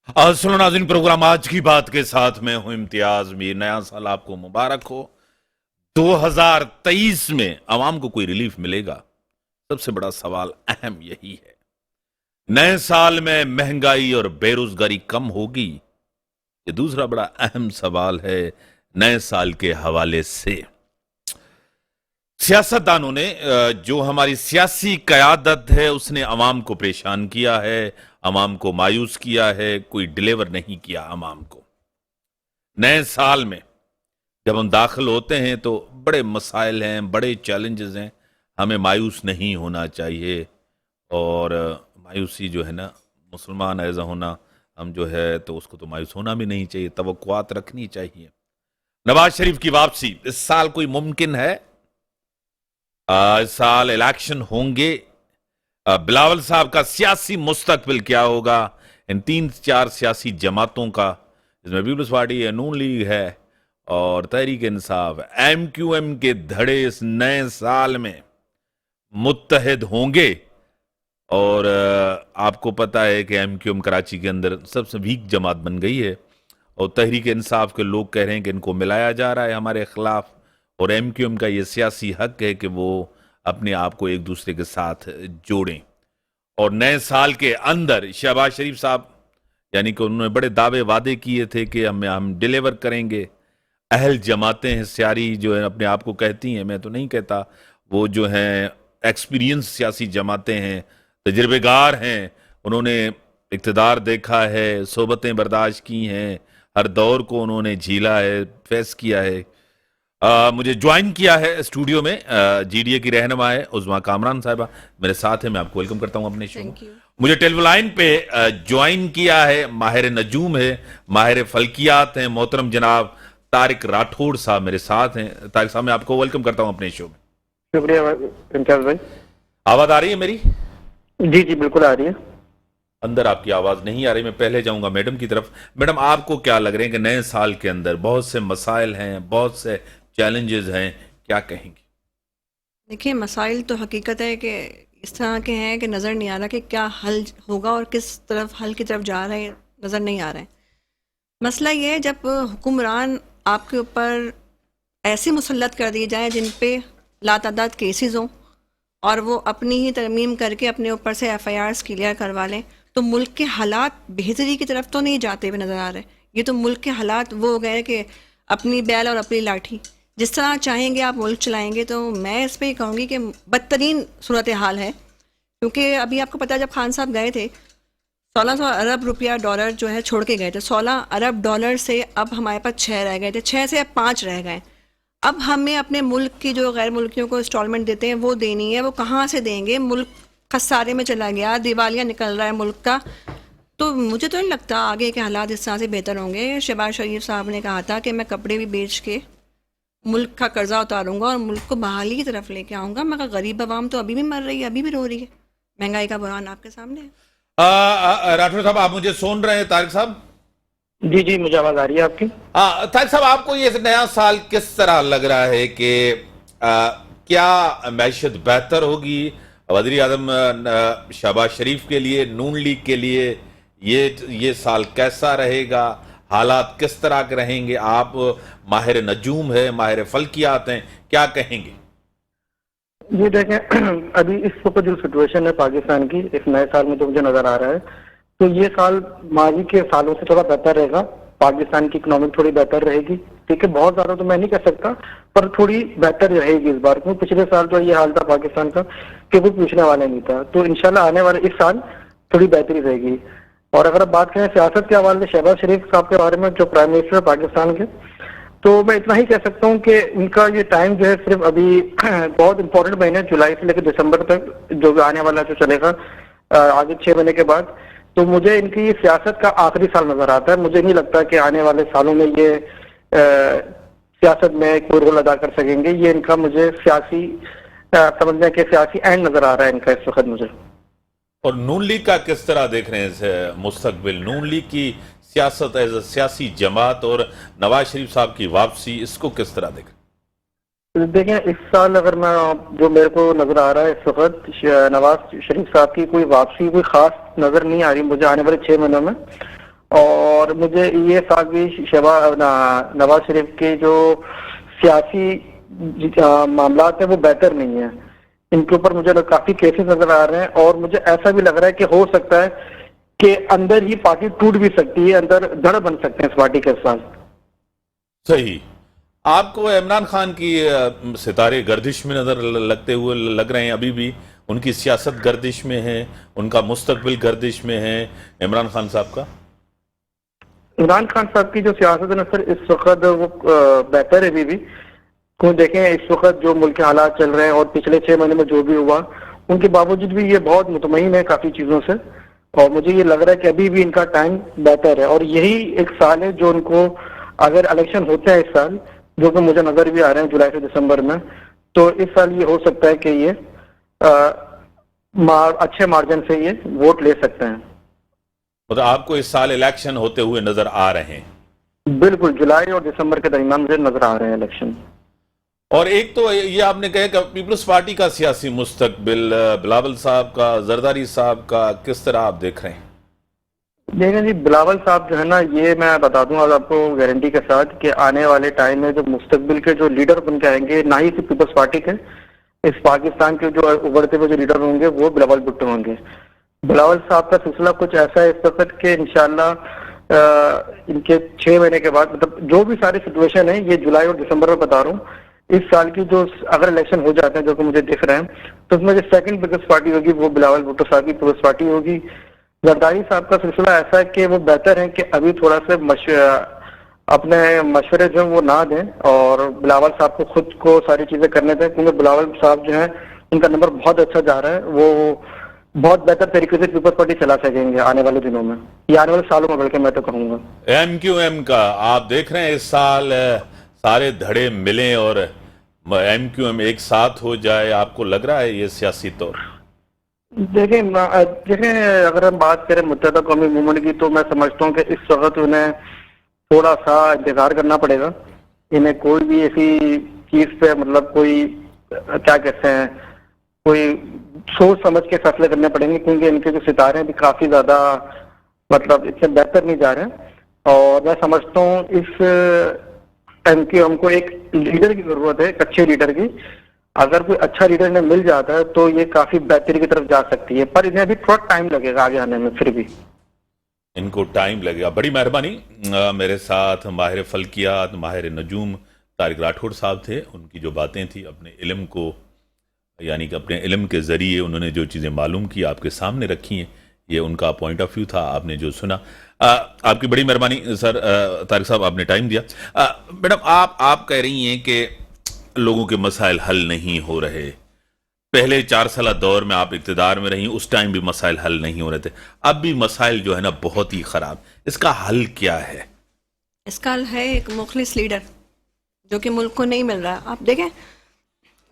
सुनो नाज़रीन, प्रोग्राम आज की बात के साथ मैं हूं इम्तियाज मीर। नया साल आपको मुबारक हो। 2023 में आवाम को कोई रिलीफ मिलेगा? सबसे बड़ा सवाल अहम यही है। नए साल में महंगाई और बेरोजगारी कम होगी? ये दूसरा बड़ा अहम सवाल है। नए साल के हवाले से सियासतदानों ने जो हमारी सियासी कयादत है उसने अवाम को परेशान किया है, अवाम को मायूस किया है, कोई डिलीवर नहीं किया अवाम को। नए साल में जब हम दाखिल होते हैं तो बड़े मसाइल हैं, बड़े चैलेंजेस हैं। हमें मायूस नहीं होना चाहिए और मायूसी जो है ना, मुसलमान ऐसा होना हम जो है तो उसको तो मायूस होना भी नहीं चाहिए, तवक्कुआत रखनी चाहिए। नवाज शरीफ की वापसी इस साल कोई मुमकिन है? इस साल इलेक्शन होंगे। बिलावल साहब का सियासी मुस्तकबिल क्या होगा? इन 3-4 सियासी जमातों का, इसमें पीपल्स पार्टी है, नून लीग है और तहरीक इंसाफ, MQM के धड़े इस नए साल में मुत्तहिद होंगे। और आपको पता है कि MQM कराची के अंदर सबसे वीक जमात बन गई है और तहरीक इंसाफ के लोग कह रहे हैं कि इनको मिलाया जा रहा है हमारे खिलाफ, और MQM का ये सियासी हक है कि वो अपने आप को एक दूसरे के साथ जोड़ें। और नए साल के अंदर शहबाज शरीफ साहब यानी कि उन्होंने बड़े दावे वादे किए थे कि हम डिलीवर करेंगे। अहल जमातें हैं, सियारी जो है अपने आप को कहती हैं, मैं तो नहीं कहता, वो जो हैं एक्सपीरियंस सियासी जमातें हैं, तजर्बेगार हैं, उन्होंने इक़्तिदार देखा है, सोबतें बर्दाश्त की हैं, हर दौर को उन्होंने झीला है, फेस किया है। मुझे ज्वाइन किया है स्टूडियो में GDA की रहनुमा है उज़मा कामरान साहिबा, मेरे साथ है। मैं आपको वेलकम करता हूं अपने शो में। मुझे टेलीफोन पे ज्वाइन किया है, माहिर नजूम है, माहिर फल्कियात हैं, मोहतरम जनाब तारिक राठौड़ साहब मेरे साथ हैं। तारिक साहब, मैं आपको वेलकम करता हूं अपने शो में। शुक्रिया इम्तियाज भाई। आवाज आ रही है मेरी? जी जी बिल्कुल आ रही है। अंदर आपकी आवाज नहीं आ रही। मैं पहले जाऊंगा मैडम की तरफ। मैडम, आपको क्या लग रहे हैं कि नए साल के अंदर बहुत से मसाइल हैं, बहुत से चैलेंजेस हैं, क्या कहेंगे? देखिए, मसाइल तो हकीकत है कि इस तरह के हैं कि नज़र नहीं आ रहा कि क्या हल होगा और किस तरफ हल की तरफ जा रहे हैं, नज़र नहीं आ रहे हैं। मसला ये है, जब हुक्मरान आपके ऊपर ऐसे मुसल्लत कर दिए जाएं जिन पे लातादाद केसेस हों और वो अपनी ही तरमीम करके अपने ऊपर से FIRs क्लियर करवा लें, तो मुल्क के हालात बेहतरी की तरफ तो नहीं जाते हुए नज़र आ रहे। ये तो मुल्क के हालात वो हो गए कि अपनी बैल और अपनी लाठी, जिस तरह चाहेंगे आप मुल्क चलाएंगे। तो मैं इस पर कहूँगी कि बदतरीन सूरत हाल है, क्योंकि अभी आपको पता है जब खान साहब गए थे 1600 अरब रुपया डॉलर जो है छोड़ के गए थे। 16 अरब डॉलर से अब हमारे पास 6 रह गए थे, 6 से अब 5 रह गए। अब हमें अपने मुल्क की जो गैर मुल्कियों को इंस्टॉलमेंट देते हैं वो देनी है, वो कहाँ से देंगे? मुल्क खसारे में चला गया, दिवालिया निकल रहा है मुल्क का। तो मुझे तो नहीं लगता आगे के हालात इस तरह से बेहतर होंगे। शहबाज शरीफ साहब ने कहा था कि मैं कपड़े भी बेच के मुल्क का कर्जा उतारूंगा और मुल्क को बहाली की तरफ लेके आऊँगा। मगर गरीब आवाम तो अभी भी मर रही है, अभी भी रो रही है। महंगाई का बुरान आपके सामने है। राठौर साहब, आप मुझे सुन रहे हैं? तारिक साहब? जी जी मुझे आवाज आ रही है आपकी। तारिक साहब, आपको ये नया साल किस तरह लग रहा है कि क्या मैशत बेहतर होगी वज़ीर आज़म शहबाज शरीफ के लिए, नून लीग के लिए? ये साल कैसा रहेगा? हालात किस तरह के रहेंगे? आप माहिर नजूम है, माहिर फल्कियात हैं, क्या कहेंगे? ये देखें, अभी इस वक्त जो सिचुएशन है पाकिस्तान की इस नए साल में जो मुझे नजर आ रहा है, तो ये साल माजी के सालों से थोड़ा बेहतर रहेगा। पाकिस्तान की इकोनॉमिक थोड़ी बेहतर रहेगी। ठीक है, बहुत ज्यादा तो मैं नहीं कह सकता, पर थोड़ी बेहतर रहेगी इस बार। क्योंकि पिछले साल जो ये हाल था पाकिस्तान का कि कोई पूछने वाला नहीं था, तो इंशाल्लाह आने वाले इस साल थोड़ी बेहतरी रहेगी। और अगर आप बात करें सियासत के हवाले से शहबाज शरीफ साहब के बारे में, जो प्राइम मिनिस्टर है पाकिस्तान के, तो मैं इतना ही कह सकता हूँ कि उनका ये टाइम जो है सिर्फ अभी बहुत इंपॉर्टेंट महीने जुलाई से लेकर दिसंबर तक जो आने वाला जो चलेगा आगे 6 महीने के बाद, तो मुझे इनकी सियासत का आखिरी साल नजर आता है। मुझे नहीं लगता कि आने वाले सालों में ये सियासत में कोई रोल अदा कर सकेंगे। ये इनका मुझे सियासी समझने के सियासी एंड नजर आ रहा है इनका इस वक्त मुझे। और नून लीग का किस तरह देख रहे हैं मुस्तकबिल? नून लीग की सियासत एज सियासी जमात और नवाज शरीफ साहब की वापसी, इसको किस तरह देख रहे हैं? देखें, इस साल अगर मैं जो मेरे को नजर आ रहा है इस वक्त नवाज शरीफ साहब की कोई वापसी कोई खास नजर नहीं आ रही मुझे आने वाले 6 महीनों में। اور مجھے یہ سال بھی نواز شریف کے جو سیاسی معاملات ہیں وہ بہتر نہیں ہیں. ان کے اوپر مجھے کافی کیسز نظر آ رہے ہیں اور مجھے ایسا بھی لگ رہا ہے کہ ہو سکتا ہے کہ اندر ہی پارٹی ٹوٹ بھی سکتی ہے, اندر دھڑ بن سکتے ہیں اس پارٹی کے ساتھ. صحیح. آپ کو عمران خان کی ستارے گردش میں نظر لگتے ہوئے لگ رہے ہیں؟ ابھی بھی ان کی سیاست گردش میں ہے, ان کا مستقبل گردش میں ہے عمران خان صاحب کا؟ عمران خان صاحب کی جو سیاست ہے نا سر, اس وقت وہ بہتر ہے ابھی بھی. کیوں دیکھیں اس وقت جو ملک کے حالات چل رہے ہیں اور پچھلے 6 مہینے میں جو بھی ہوا, ان کے باوجود بھی یہ بہت مطمئن ہے کافی چیزوں سے, اور مجھے یہ لگ رہا ہے کہ ابھی بھی ان کا ٹائم بہتر ہے. اور یہی ایک سال ہے جو ان کو, اگر الیکشن ہوتے ہیں اس سال, جو کہ مجھے نظر بھی آ رہے ہیں جولائی سے دسمبر میں, تو اس سال یہ ہو سکتا ہے کہ یہ اچھے مارجن سے یہ ووٹ لے سکتے ہیں. مطلب آپ کو اس سال الیکشن ہوتے ہوئے نظر آ رہے ہیں؟ بالکل, جولائی اور دسمبر کے درمیان مجھے نظر آ رہے ہیں الیکشن. اور ایک تو یہ آپ نے کہا کہ پیپلز پارٹی کا سیاسی مستقبل, بلاول صاحب کا, زرداری صاحب کا, کس طرح آپ دیکھ رہے ہیں؟ دیکھیں جی, بلاول صاحب جو ہے نا, یہ میں بتا دوں آج آپ کو گارنٹی کے ساتھ کہ آنے والے ٹائم میں جو مستقبل کے جو لیڈر بن کے آئیں گے, نہ ہی صرف پیپلز پارٹی کے, اس پاکستان کے جو ابھرتے ہوئے جو لیڈر ہوں گے وہ بلاول بھٹو ہوں گے. بلاول صاحب کا سلسلہ کچھ ایسا ہے اس وقت کہ انشاءاللہ ان کے 6 مہینے کے بعد, مطلب جو بھی ساری سچویشن ہے, یہ جولائی اور دسمبر میں بتا رہا ہوں, اس سال کی جو اگر الیکشن ہو جاتے ہیں جو کہ مجھے دکھ رہے ہیں, تو اس میں جو سیکنڈ بگیسٹ پارٹی ہوگی وہ بلاول بھٹو صاحب کی پیپلز پارٹی ہوگی. زرداری صاحب کا سلسلہ ایسا ہے کہ وہ بہتر ہے کہ ابھی تھوڑا سا اپنے مشورے جو ہیں وہ نہ دیں اور بلاول صاحب کو خود کو ساری چیزیں کرنے دیں, کیونکہ بلاول صاحب جو ہیں ان کا نمبر بہت اچھا جا رہا ہے, وہ بہت بہتر طریقے سے پیپلز پارٹی چلا سکیں گے آنے والے دنوں میں, یا آنے والے سالوں میں, بلکہ میں تو کہوں گا. ایم کیو ایم کا آپ دیکھ رہے ہیں اس سال سارے دھڑے ملیں اور ایم کیو ایم ایک ساتھ ہو جائے, آپ کو لگ رہا ہے یہ سیاسی طور؟ دیکھیں اگر ہم بات کریں متحدہ قومی موومنٹ کی, تو میں سمجھتا ہوں کہ اس وقت انہیں تھوڑا سا انتظار کرنا پڑے گا. انہیں کوئی بھی ایسی چیز پہ, مطلب کوئی کیا کہتے ہیں, کوئی سوچ سمجھ کے فیصلے کرنے پڑیں گے, کیونکہ ان کے جو ستارے بھی کافی زیادہ مطلب اس سے بہتر نہیں جا رہے ہیں. اور میں سمجھتا ہوں اس ایم کیو ایم کو ایک لیڈر کی ضرورت ہے, ایک اچھے لیڈر کی. اگر کوئی اچھا لیڈر انہیں مل جاتا ہے تو یہ کافی بہتری کی طرف جا سکتی ہے, پر انہیں ابھی تھوڑا ٹائم لگے گا آگے آنے میں. پھر بھی ان کو ٹائم لگے گا. بڑی مہربانی. میرے ساتھ ماہر فلکیات, ماہر نجوم طارق راٹھوڑ صاحب تھے. ان کی جو باتیں تھیں اپنے علم کو, یعنی کہ اپنے علم کے ذریعے انہوں نے جو چیزیں معلوم کی آپ کے سامنے رکھی ہیں, یہ ان کا پوائنٹ آف ویو تھا, آپ نے جو سنا. آپ کی بڑی مہربانی سر. طارق صاحب آپ نے ٹائم دیا. میڈم آپ کہہ رہی ہیں کہ لوگوں کے مسائل حل نہیں ہو رہے. پہلے 4 سالہ دور میں آپ اقتدار میں رہیں, اس ٹائم بھی مسائل حل نہیں ہو رہے تھے, اب بھی مسائل جو ہے نا بہت ہی خراب. اس کا حل کیا ہے؟ اس کا حل ہے ایک مخلص لیڈر جو کہ ملک کو نہیں مل رہا. آپ دیکھیں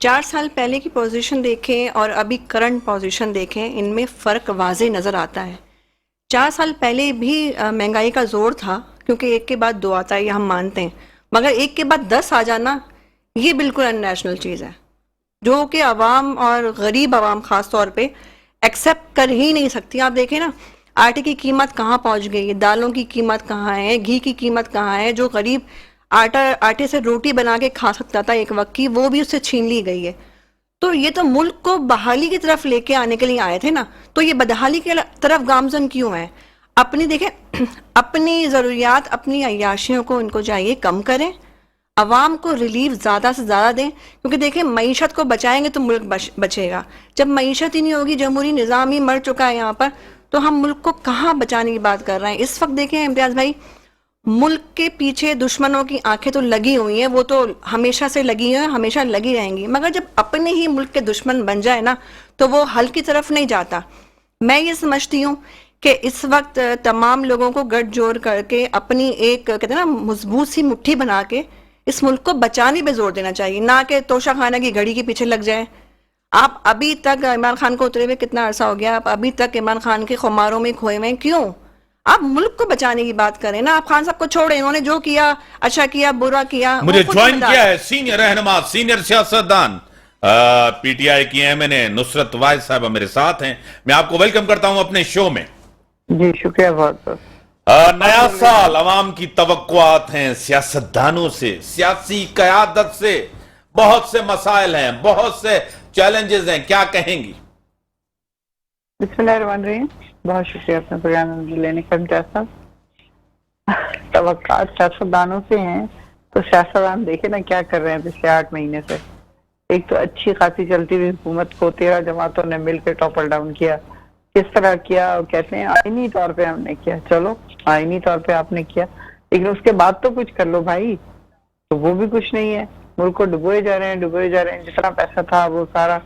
4 سال پہلے کی پوزیشن دیکھیں اور ابھی کرنٹ پوزیشن دیکھیں, ان میں فرق واضح نظر آتا ہے. 4 سال پہلے بھی مہنگائی کا زور تھا, کیونکہ ایک کے بعد 2 آتا ہے, یہ ہم مانتے ہیں, مگر ایک کے بعد 10 آ جانا یہ بالکل ان نیشنل چیز ہے, جو کہ عوام اور غریب عوام خاص طور پہ ایکسیپٹ کر ہی نہیں سکتی. آپ دیکھیں نا آٹے کی قیمت کہاں پہنچ گئی ہے, دالوں کی قیمت کہاں ہے, گھی کی قیمت کہاں ہے. جو غریب آٹے سے روٹی بنا کے کھا سکتا تھا ایک وقت کی, وہ بھی اس سے چھین لی گئی ہے. تو یہ تو ملک کو بحالی کی طرف لے کے آنے کے لیے آئے تھے نا, تو یہ بدحالی کی طرف گامزن کیوں ہیں؟ اپنی دیکھیں اپنی ضروریات, اپنی عیاشیوں کو ان کو چاہیے کم کریں, عوام کو ریلیف زیادہ سے زیادہ دیں, کیونکہ دیکھیں معیشت کو بچائیں گے تو ملک بچے گا. جب معیشت ہی نہیں ہوگی, جمہوری نظام ہی مر چکا ہے یہاں پر, تو ہم ملک کو کہاں بچانے کی بات کر رہے ہیں. اس وقت دیکھیں امتیاز بھائی, ملک کے پیچھے دشمنوں کی آنکھیں تو لگی ہوئی ہیں, وہ تو ہمیشہ سے لگی ہیں, ہمیشہ لگی رہیں گی, مگر جب اپنے ہی ملک کے دشمن بن جائے نا تو وہ حل کی طرف نہیں جاتا. میں یہ سمجھتی ہوں کہ اس وقت تمام لوگوں کو گٹھ جوڑ کر کے اپنی ایک کہتے ہیں نا مضبوط سی مٹھی بنا کے اس ملک کو بچانے پہ زور دینا چاہیے, نہ کہ توشہ خانہ کی گھڑی کے پیچھے لگ جائیں. آپ ابھی تک عمران خان کو اترے ہوئے کتنا عرصہ ہو گیا, آپ ابھی تک عمران خان کے خماروں میں کھوئے ہوئے, کیوں؟ آپ ملک کو بچانے کی بات کریں نا. آپ خان صاحب کو چھوڑیں, انہوں نے جو کیا اچھا کیا برا کیا. مجھے جوائن کیا ہے سینئر رہنما, سینئر سیاستدان پی ٹی آئی کی ایم این اے نصرت واحد صاحبہ میرے ساتھ ہیں. میں آپ کو ویلکم کرتا ہوں اپنے شو میں. جی شکریہ بہت بہت. नया साल अवाम की तवक्कुआत हैं सियासतदानों से, सियासी क़यादत से, बहुत से मसाइल हैं, बहुत से चैलेंजेस हैं, क्या कहेंगी? बिस्मिल्लाहिर्रहमानिर्रहीम। बहुत शुक्रिया अपने प्रोग्राम में मुझे लेने का इम्तियाज साहब। तवक्कुआत सियासतदानों से हैं तो सियासतदान देखे ना क्या कर रहे हैं पिछले 8 महीने से। एक तो अच्छी खासी चलती हुई हुकूमत को 13 जमातों ने मिलकर टॉपल डाउन किया। किस तरह किया? कहते हैं आईनी तौर पे हमने किया। चलो आईनी तौर पे आपने किया, लेकिन उसके बाद तो कुछ कर लो भाई। तो वो भी कुछ नहीं है। मुल्क को डुबोए जा रहे हैं। जितना पैसा था वो सारा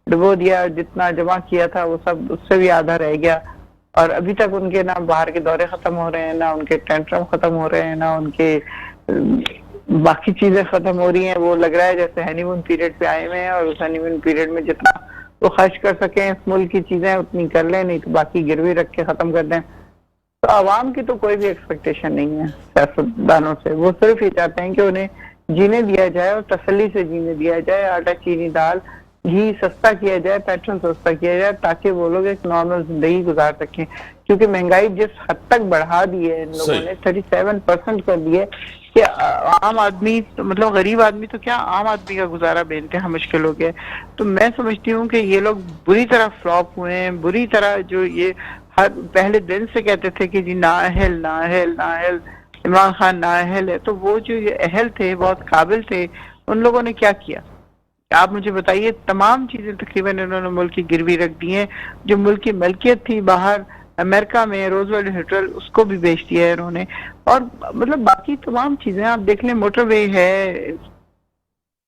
डुबो दिया, जितना जमा किया था वो सब उससे भी आधा रह गया। और अभी तक उनके ना बाहर के दौरे खत्म हो रहे हैं, ना उनके टेंट्रम खत्म हो रहे हैं, ना उनके बाकी चीजें खत्म हो रही हैं। वो लग रहा है जैसे हनीमून पीरियड पे आए हुए हैं, और उस हनीमून पीरियड में जितना वो खर्च कर सकें इस मुल्क की चीजें उतनी कर लें, नहीं तो बाकी गिरवी रख के खत्म कर दें। तो आवाम की तो कोई भी एक्सपेक्टेशन नहीं है सियासतदानों से। वो सिर्फ ये चाहते हैं कि उन्हें जीने दिया जाए और तसल्ली से जीने दिया जाए। आटा चीनी दाल घी सस्ता किया जाए, पेट्रोल सस्ता किया जाए, ताकि वो लोग एक नॉर्मल जिंदगी गुजार सकें। क्योंकि महंगाई जिस हद तक बढ़ा दी है इन लोगों ने, 37% कर दी है कि आम आदमी मतलब गरीब आदमी तो क्या, आम आदमी का गुजारा बेइंतहा मुश्किल हो गया। तो मैं समझती हूँ कि ये लोग बुरी तरह फ्लॉप हुए हैं। बुरी तरह जो ये हर पहले दिन से कहते थे कि जी नाअहल इमरान खान नाअहल है, तो वो जो ये अहल थे, बहुत काबिल थे, उन लोगों ने क्या किया आप मुझे बताइए। तमाम चीजें तकरीबन इन्होंने मुल्क की गिरवी रख दी हैं। जो मुल्क की मलकियत थी बाहर अमेरिका में, रोजवेल्ट होटल, उसको भी बेच दिया है इन्होंने। और मतलब बाकी तमाम चीजें आप देख लें, मोटरवे है,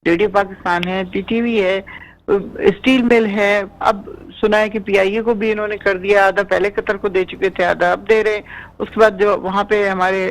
रेडियो पाकिस्तान है, टीटीवी है, स्टील मिल है। अब सुना है कि पीआईए को भी इन्होंने कर दिया, आधा पहले कतर को दे चुके थे, आधा अब दे रहे। उसके बाद जो वहाँ पे हमारे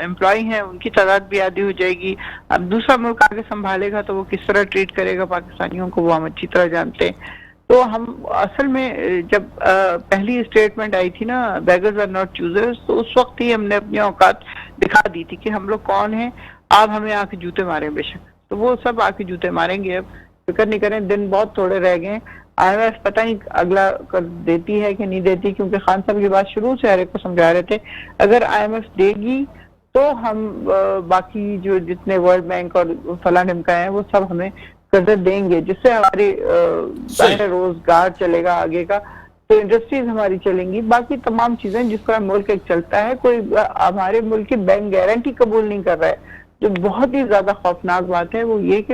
एम्प्लॉय हैं उनकी तादाद भी आधी हो जाएगी। अब दूसरा मुल्क आगे संभालेगा तो वो किस तरह ट्रीट करेगा पाकिस्तानियों को, वो हम अच्छी तरह जानते हैं। तो हम असल में जब पहली स्टेटमेंट आई थी ना, बेगर्स आर नॉट चूजर्स, तो उस वक्त ही हमने अपनी औकात दिखा दी थी कि हम लोग कौन हैं। आप हमें आके जूते मारें बेशक, तो वो सब आके जूते मारेंगे। अब फिक्र नहीं करें, दिन बहुत थोड़े रह गए। IMF पता नहीं अगला कर देती है कि नहीं देती, क्योंकि खान साहब की बात शुरू से हर एक को समझा रहे थे अगर IMF देगी तो हम बाकी जो जितने वर्ल्ड बैंक और फला ढिमका है वो सब हमें कर्ज देंगे, जिससे हमारी रोजगार चलेगा आगे का, तो इंडस्ट्रीज हमारी चलेंगी। बाकी तमाम चीजें जिस तरह मुल्क एक चलता है, कोई हमारे मुल्क की बैंक गारंटी कबूल नहीं कर रहा है। जो बहुत ही ज्यादा खौफनाक बात है वो ये कि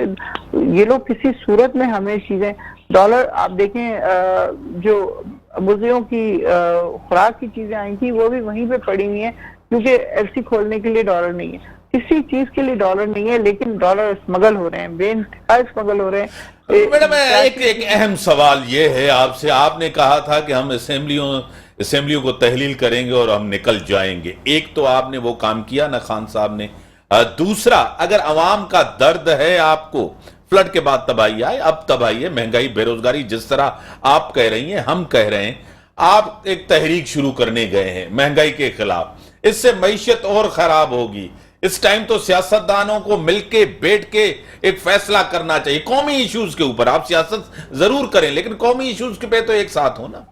ये लोग किसी सूरत में हमें चीजें डॉलर, आप देखें जो मुर्गियों की खुराक की चीजें आई थी वो भी वहीं पे पड़ी हुई हैं, क्योंकि एलसी खोलने के लिए डॉलर नहीं है, किसी चीज के लिए डॉलर नहीं है, लेकिन डॉलर स्मगल हो रहे हैं, बेइंतहा स्मगल हो रहे हैं। मैडम एक अहम सवाल ये है आपसे, आपने कहा था कि हम असेंबलियों को तहलील करेंगे और हम निकल जाएंगे। एक तो आपने वो काम किया ना खान साहब ने। दूसरा, अगर अवाम का दर्द है आपको, फ्लड के बाद तबाही आए, अब तबाही है, महंगाई, बेरोजगारी, जिस तरह आप कह रही हैं, हम कह रहे हैं, आप एक तहरीक शुरू करने गए हैं महंगाई के खिलाफ, इससे मईशत और खराब होगी। इस टाइम तो सियासतदानों को मिलके बैठ के एक फैसला करना चाहिए कौमी इश्यूज के ऊपर। आप सियासत जरूर करें, लेकिन कौमी इश्यूज के पे तो एक साथ हो ना।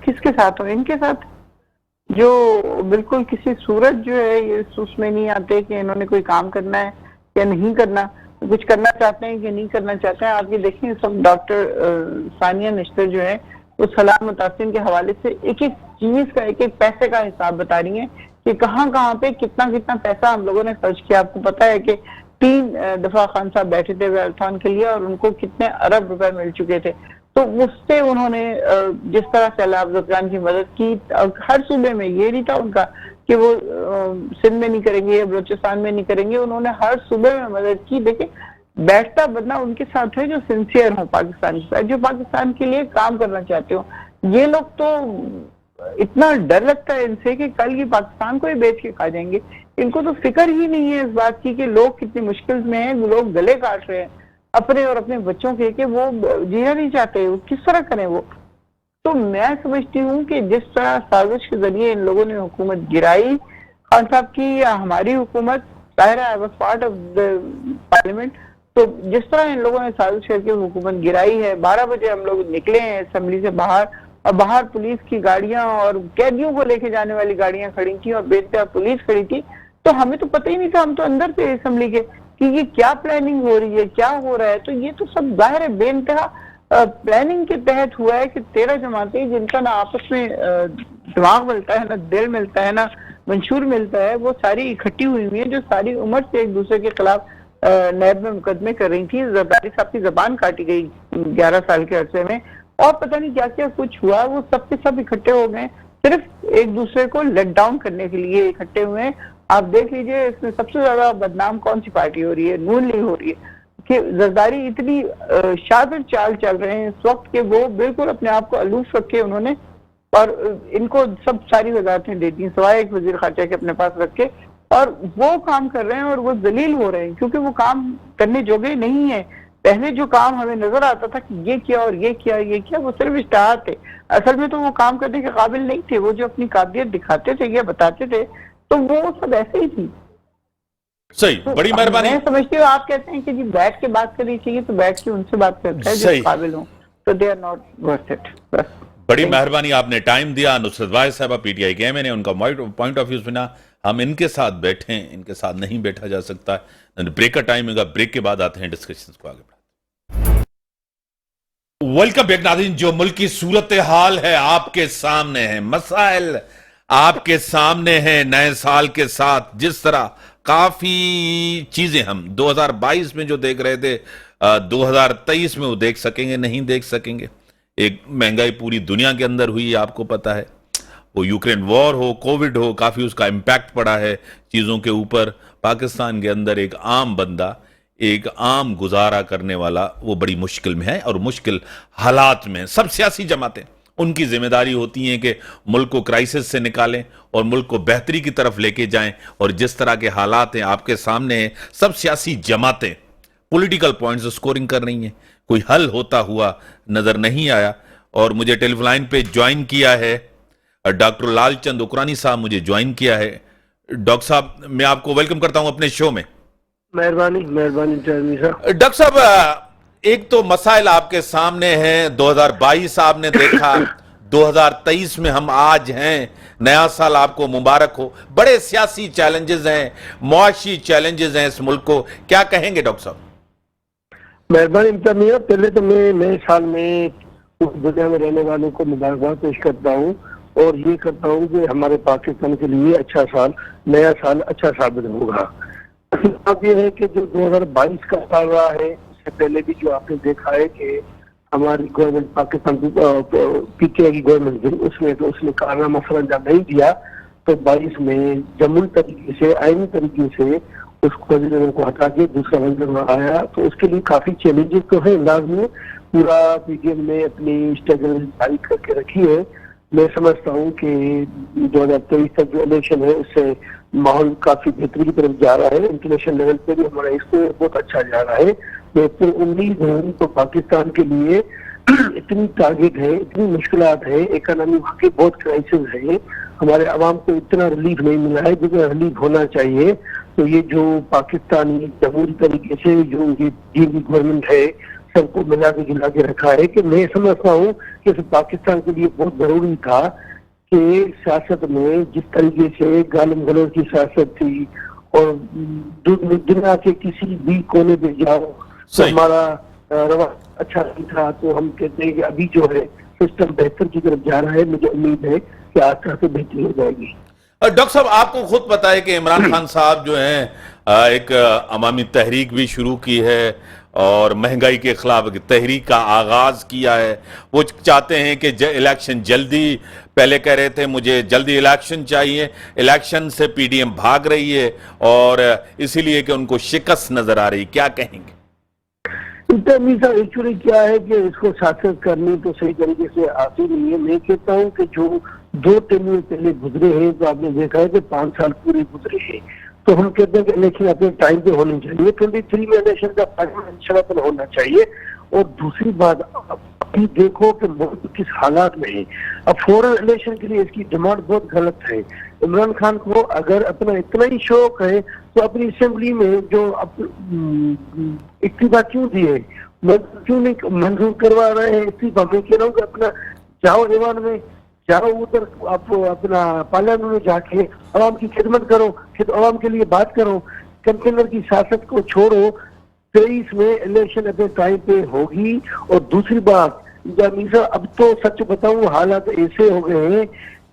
किसके साथ हो? इनके साथ, जो बिल्कुल किसी सूरत जो है ये उसमें नहीं आते कि इन्होंने कोई काम करना है या नहीं करना, कुछ करना चाहते हैं कि नहीं करना चाहते हैं। आप ये देखें, सब डॉक्टर सानिया निश्तर जो है वो सलाह मुतासिन के हवाले से एक एक चीज का, एक एक पैसे का हिसाब बता रही है कि कहाँ कहाँ पे कितना कितना पैसा हम लोगों ने खर्च किया। आपको पता है कि 3 दफा खान साहब बैठे थे वेल्थॉन के लिए और उनको कितने अरब रुपए मिल चुके थे। तो उससे उन्होंने जिस तरह सैलाब ज़ुकान की मदद की, हर सूबे में, ये नहीं था उनका कि वो सिंध में नहीं करेंगे या बलूचिस्तान में नहीं करेंगे, उन्होंने हर सूबे में मदद की। देखिए, बैठता बंदा उनके साथ है जो सिंसियर हो पाकिस्तान के साथ, जो पाकिस्तान के लिए काम करना चाहते हो। ये लोग तो इतना डर लगता है इनसे कि कल की पाकिस्तान को ही बेच के खा जाएंगे। इनको तो फिक्र ही नहीं है इस बात की कि लोग कितनी मुश्किल में हैं, लोग गले काट रहे हैं अपने और अपने बच्चों के, वो जीना नहीं चाहते, वो किस तरह करें वो। तो मैं समझती हूँ कि जिस तरह साजिश के जरिए इन लोगों ने हुकूमत गिराई, खान साहब की या हमारी हुकूमत, ज़ाहिर है I was part of the parliament, तो जिस तरह इन लोगों ने साजिश करके हुकूमत गिराई है, 12 बजे हम लोग निकले हैं असेंबली से बाहर اور باہر پولیس کی گاڑیاں اور قیدیوں کو لے کے جانے والی گاڑیاں کھڑی تھی اور بے انتہا پولیس کھڑی تھی، تو ہمیں تو پتہ ہی نہیں تھا، ہم تو اندر تھے اسمبلی کے، کہ یہ کیا پلاننگ ہو رہی ہے، کیا ہو رہا ہے. تو یہ تو سب ظاہر ہے بے انتہا پلاننگ کے تحت ہوا ہے کہ 13 جماعتیں جن کا نہ آپس میں دماغ ملتا ہے، نہ دل ملتا ہے، نہ منشور ملتا ہے، وہ ساری اکٹھی ہوئی ہوئی ہیں جو ساری عمر سے ایک دوسرے کے خلاف نیب میں مقدمے کر رہی تھی. زرداری صاحب کی زبان کاٹی گئی 11 سال کے عرصے میں، اور پتہ نہیں کیا کیا کچھ ہوا. وہ سب کے سب اکٹھے ہو گئے صرف ایک دوسرے کو لیٹ ڈاؤن کرنے کے لیے اکٹھے ہوئے ہیں. آپ دیکھ لیجئے اس میں سب سے زیادہ بدنام کون سی پارٹی ہو رہی ہے؟ نون لیگ ہو رہی ہے، کہ زرداری اتنی شاطر چال چل رہے ہیں اس وقت کہ وہ بالکل اپنے آپ کو الوف رکھے انہوں نے، اور ان کو سب ساری وزارتیں دے دی سوائے ایک وزیر خارجہ کے اپنے پاس رکھ کے، اور وہ کام کر رہے ہیں اور وہ ذلیل ہو رہے ہیں کیونکہ وہ کام کرنے جوگے نہیں ہیں. پہلے جو کام ہمیں نظر آتا تھا کہ یہ کیا اور یہ کیا یہ کیا، وہ صرف اشتہار تھے، اصل میں تو وہ کام کرنے کے قابل نہیں تھے. وہ جو اپنی قابلیت دکھاتے تھے یا بتاتے تھے تو وہ سب ایسے ہی تھی. صحیح، بڑی مہربانی. میں سمجھتی ہوں آپ کہتے ہیں کہ جی بیٹھ کے بات کرنی چاہیے، تو بیٹھ کے ان سے بات کرتا ہے جو قابل ہوں، تو they are not worth it. بس بڑی مہربانی، آپ نے ٹائم دیا. نصرت واحد صاحبہ پی ٹی آئی کے میں نے ان کا پوائنٹ آف ویو سنا. ہم ان کے ساتھ بیٹھیں، ان کے ساتھ نہیں بیٹھا جا سکتا. بریک کا ٹائم ہوگا، بریک کے بعد آتے ہیں ڈسکشنز کو آگے بڑھاتے ہیں. ویلکم بیک ناظرین. جو ملکی صورتحال ہے آپ کے سامنے ہے، مسائل آپ کے سامنے ہیں. نئے سال کے ساتھ جس طرح کافی چیزیں ہم 2022 میں جو دیکھ رہے تھے 2023 میں وہ دیکھ سکیں گے نہیں دیکھ سکیں گے. ایک مہنگائی پوری دنیا کے اندر ہوئی، آپ کو پتا ہے. وہ یوکرین وار ہو، کووڈ ہو، کافی اس کا امپیکٹ پڑا ہے چیزوں کے اوپر. پاکستان کے اندر ایک عام بندہ، ایک عام گزارا کرنے والا وہ بڑی مشکل میں ہے اور مشکل حالات میں. سب سیاسی جماعتیں ان کی ذمہ داری ہوتی ہیں کہ ملک کو کرائسس سے نکالیں اور ملک کو بہتری کی طرف لے کے جائیں. اور جس طرح کے حالات ہیں آپ کے سامنے ہیں، سب سیاسی جماعتیں پولیٹیکل پوائنٹس سکورنگ کر رہی ہیں. کوئی حل ہوتا ہوا نظر نہیں آیا. اور مجھے ٹیلی فون لائن پہ جوائن کیا ہے ڈاکٹر لال چند اکرانی صاحب، مجھے جوائن کیا ہے. ڈاکٹر صاحب میں آپ کو ویلکم کرتا ہوں اپنے شو میں. مہربانی صاحب. ڈاکٹر صاحب ایک تو مسائل آپ کے سامنے ہیں. 2022 آپ نے دیکھا، 2023 میں ہم آج ہیں. نیا سال آپ کو مبارک ہو. بڑے سیاسی چیلنجز ہیں، معاشی چیلنجز ہیں اس ملک کو. کیا کہیں گے ڈاکٹر صاحب؟ مہربانی انتظامیہ، پہلے تو میں نئے سال میں دنیا میں رہنے والوں کو مبارکباد پیش کرتا ہوں اور یہ کرتا ہوں کہ ہمارے پاکستان کے لیے اچھا سال، نیا سال اچھا ثابت ہوگا. اب یہ ہے کہ جو 2022 کا سال رہا ہے، اس سے پہلے بھی جو آپ نے دیکھا ہے کہ ہماری government Pakistan P T I کی گورنمنٹ اس نے کارنامہ سر انجام نہیں دیا. تو 22 میں جمہوری طریقے سے، آئینی طریقے سے اس وزیر کو ہٹا کے دوسرا وزیر آیا. تو اس کے لیے کافی چیلنجز تو ہیں. انداز میں پورا پی ٹی ایم نے اپنی اسٹریٹجی جاری کر کے رکھی ہے. میں سمجھتا ہوں کہ 2023 تک جو الیکشن ہے اس سے ماحول کافی بہتری کی طرف جا رہا ہے. انٹرنیشنل لیول پہ بھی ہمارا اس پہ بہت اچھا جا رہا ہے. میں پھر امید ہوں تو پاکستان کے لیے اتنی ٹارگیٹ ہے، اتنی مشکلات ہے، اکانومی واقعی بہت کرائسس ہے. ہمارے عوام کو اتنا ریلیف نہیں ملا ہے جتنا ریلیف ہونا چاہیے. تو یہ جو پاکستانی جمہوری طریقے سے جو ان کی گورنمنٹ ہے سب کو ملا کے جلا کے رکھا ہے، کہ میں سمجھتا ہوں کہ پاکستان کے لیے بہت ضروری تھا کہ سیاست میں جس طریقے سے گالم گلوچ کی سیاست تھی اور دنیا کے کسی بھی کونے پہ جاؤ تو ہمارا روا اچھا نہیں تھا. تو ہم کہتے ہیں کہ ابھی جو ہے سسٹم بہتر کی طرف جا رہا ہے. مجھے امید ہے کہ آج سے بہتری ہو جائے گی. ڈاکٹر صاحب آپ کو خود پتا ہے کہ عمران خان صاحب جو ہیں ایک عوامی تحریک بھی شروع کی ہے اور مہنگائی کے خلاف تحریک کا آغاز کیا ہے. وہ چاہتے ہیں کہ الیکشن جلدی، پہلے کہہ رہے تھے مجھے جلدی الیکشن چاہیے. الیکشن سے پی ڈی ایم بھاگ رہی ہے اور اسی لیے کہ ان کو شکست نظر آ رہی. کیا کہیں گے؟ ایکچولی کیا ہے کہ اس کو سیاست کرنی تو صحیح طریقے سے آتی نہیں ہے. میں کہتا ہوں کہ جو 2 ٹرم پہلے گزرے ہیں تو آپ نے دیکھا ہے کہ 5 سال پورے گزرے ہیں. تو ہم کہتے ہیں کہ الیکشن اپنے ٹائم پہ ہونی چاہیے. 23 میں الیکشن کا فائنل ہونا چاہیے. اور دوسری بات ابھی دیکھو کہ ملک کس حالات میں ہے. اب فوراً الیکشن کے لیے اس کی ڈیمانڈ بہت غلط ہے. عمران خان کو اگر اپنا اتنا ہی شوق ہے تو اپنی اسمبلی میں جو استعفیٰ کیوں دیے، کیوں نہیں منظور کروا رہے ہیں استعفیٰ. میں کہہ رہا ہوں کہ اپنا जाओ ईवान में, जाओ उधर आप अपना पार्लियामेंट में जाके अवाम की खिदमत करो, अवाम के लिए बात करो, कंटेनर की सियासत को छोड़ो। 23 में इलेक्शन अपने टाइम पे होगी। और दूसरी बात मीसा, अब तो सच बताऊं हालात ऐसे हो गए हैं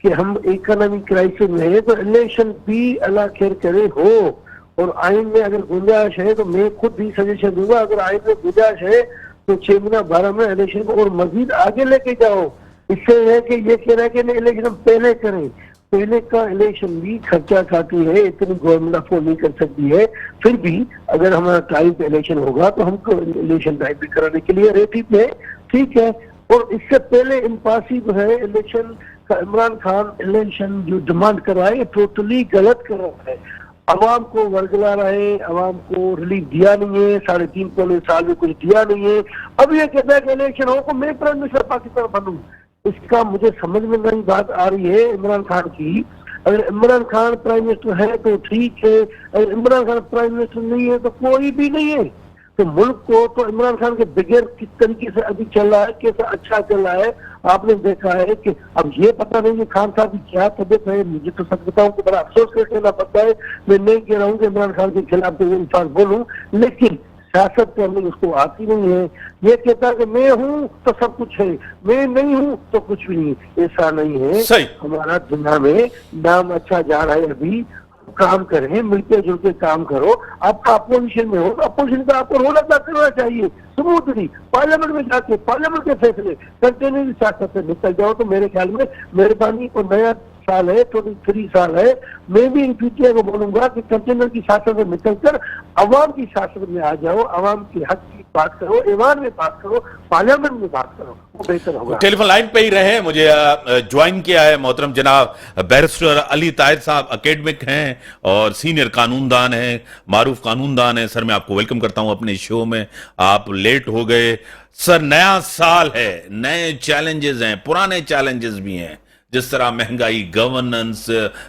कि हम इकोनॉमिक क्राइसिस में है, तो इलेक्शन भी अल्लाह खैर करे हो। और आइन में अगर गुंजाइश है तो मैं खुद भी सजेशन दूंगा, अगर आइन में गुंजाइश है तो 6 महीना 12 में इलेक्शन को और मजीद आगे लेके जाओ। इससे है कि ये कह रहा है कि नहीं इलेक्शन पहले करें, पहले का इलेक्शन भी खर्चा खाती है, इतनी गवर्नमेंट अफोर्ड नहीं कर सकती है। फिर भी अगर हमारा टाइम पे इलेक्शन होगा तो हमको इलेक्शन टाइम पे कराने के लिए रेडी है, ठीक है। और इससे पहले इम्पॉसिबल है इलेक्शन का, इमरान खान इलेक्शन जो डिमांड कर रहा है ये टोटली गलत कर रहा है। अवाम को वर्गला रहा है, अवाम को रिलीफ दिया नहीं है, 3.5 साल में कुछ दिया नहीं है। अब ये कहता है कि इलेक्शन हो तो मैं प्राइम मिनिस्टर पाकिस्तान बनूं। इसका मुझे समझ में नहीं बात आ रही है इमरान खान की। अगर इमरान खान प्राइम मिनिस्टर है तो ठीक है, अगर इमरान खान प्राइम मिनिस्टर नहीं है तो कोई भी नहीं है। तो मुल्क को तो इमरान खान के बगैर किस तरीके से अभी चल रहा है, कैसा अच्छा चल रहा है आपने देखा है कि अब ये पता नहीं कि खान साहब की क्या तबीयत है। मुझे तो सच बताऊं कि बड़ा अफसोस करके लेना पड़ता है। मैं नहीं कह रहा हूँ कि इमरान खान के खिलाफ कोई इंसान बोलूं, लेकिन सियासत करनी उसको आती नहीं है। ये कहता है कि मैं हूँ तो सब कुछ है, मैं नहीं हूँ तो कुछ भी नहीं। ऐसा नहीं है। सही। हमारा दुनिया में नाम अच्छा जा रहा है, अभी काम करें, मिलके जुलके काम करो। आपका अपोजिशन में हो तो अपोजिशन का आपको रोल अदा करना चाहिए स्मूथली। पार्लियामेंट में जाके पार्लियामेंट के फैसले कंटेनर की सियासत से निकल जाओ तो मेरे ख्याल में मेहरबानी। और नया साल है, 23 साल है, मैं भी इन पीटीआई को बोलूंगा कि कंटेनर की सियासत से निकलकर अवाम की सियासत में आ जाओ, अवाम के हक की बात करो, ईवान में बात करो, पार्लियामेंट में बात करो, वो बेहतर होगा। टेलीफोन लाइन पे ही रहे, मुझे ज्वाइन किया है मोहतरम जनाब बैरिस्टर अली ताहिर साहब, एकेडमिक हैं और सीनियर कानूनदान हैं, मारूफ कानूनदान हैं। सर मैं आपको वेलकम करता हूं अपने शो में। आप लेट हो गए सर, नया साल है, नए चैलेंजेस हैं, पुराने चैलेंजेस भी हैं, जिस तरह महंगाई, गवर्नेंस,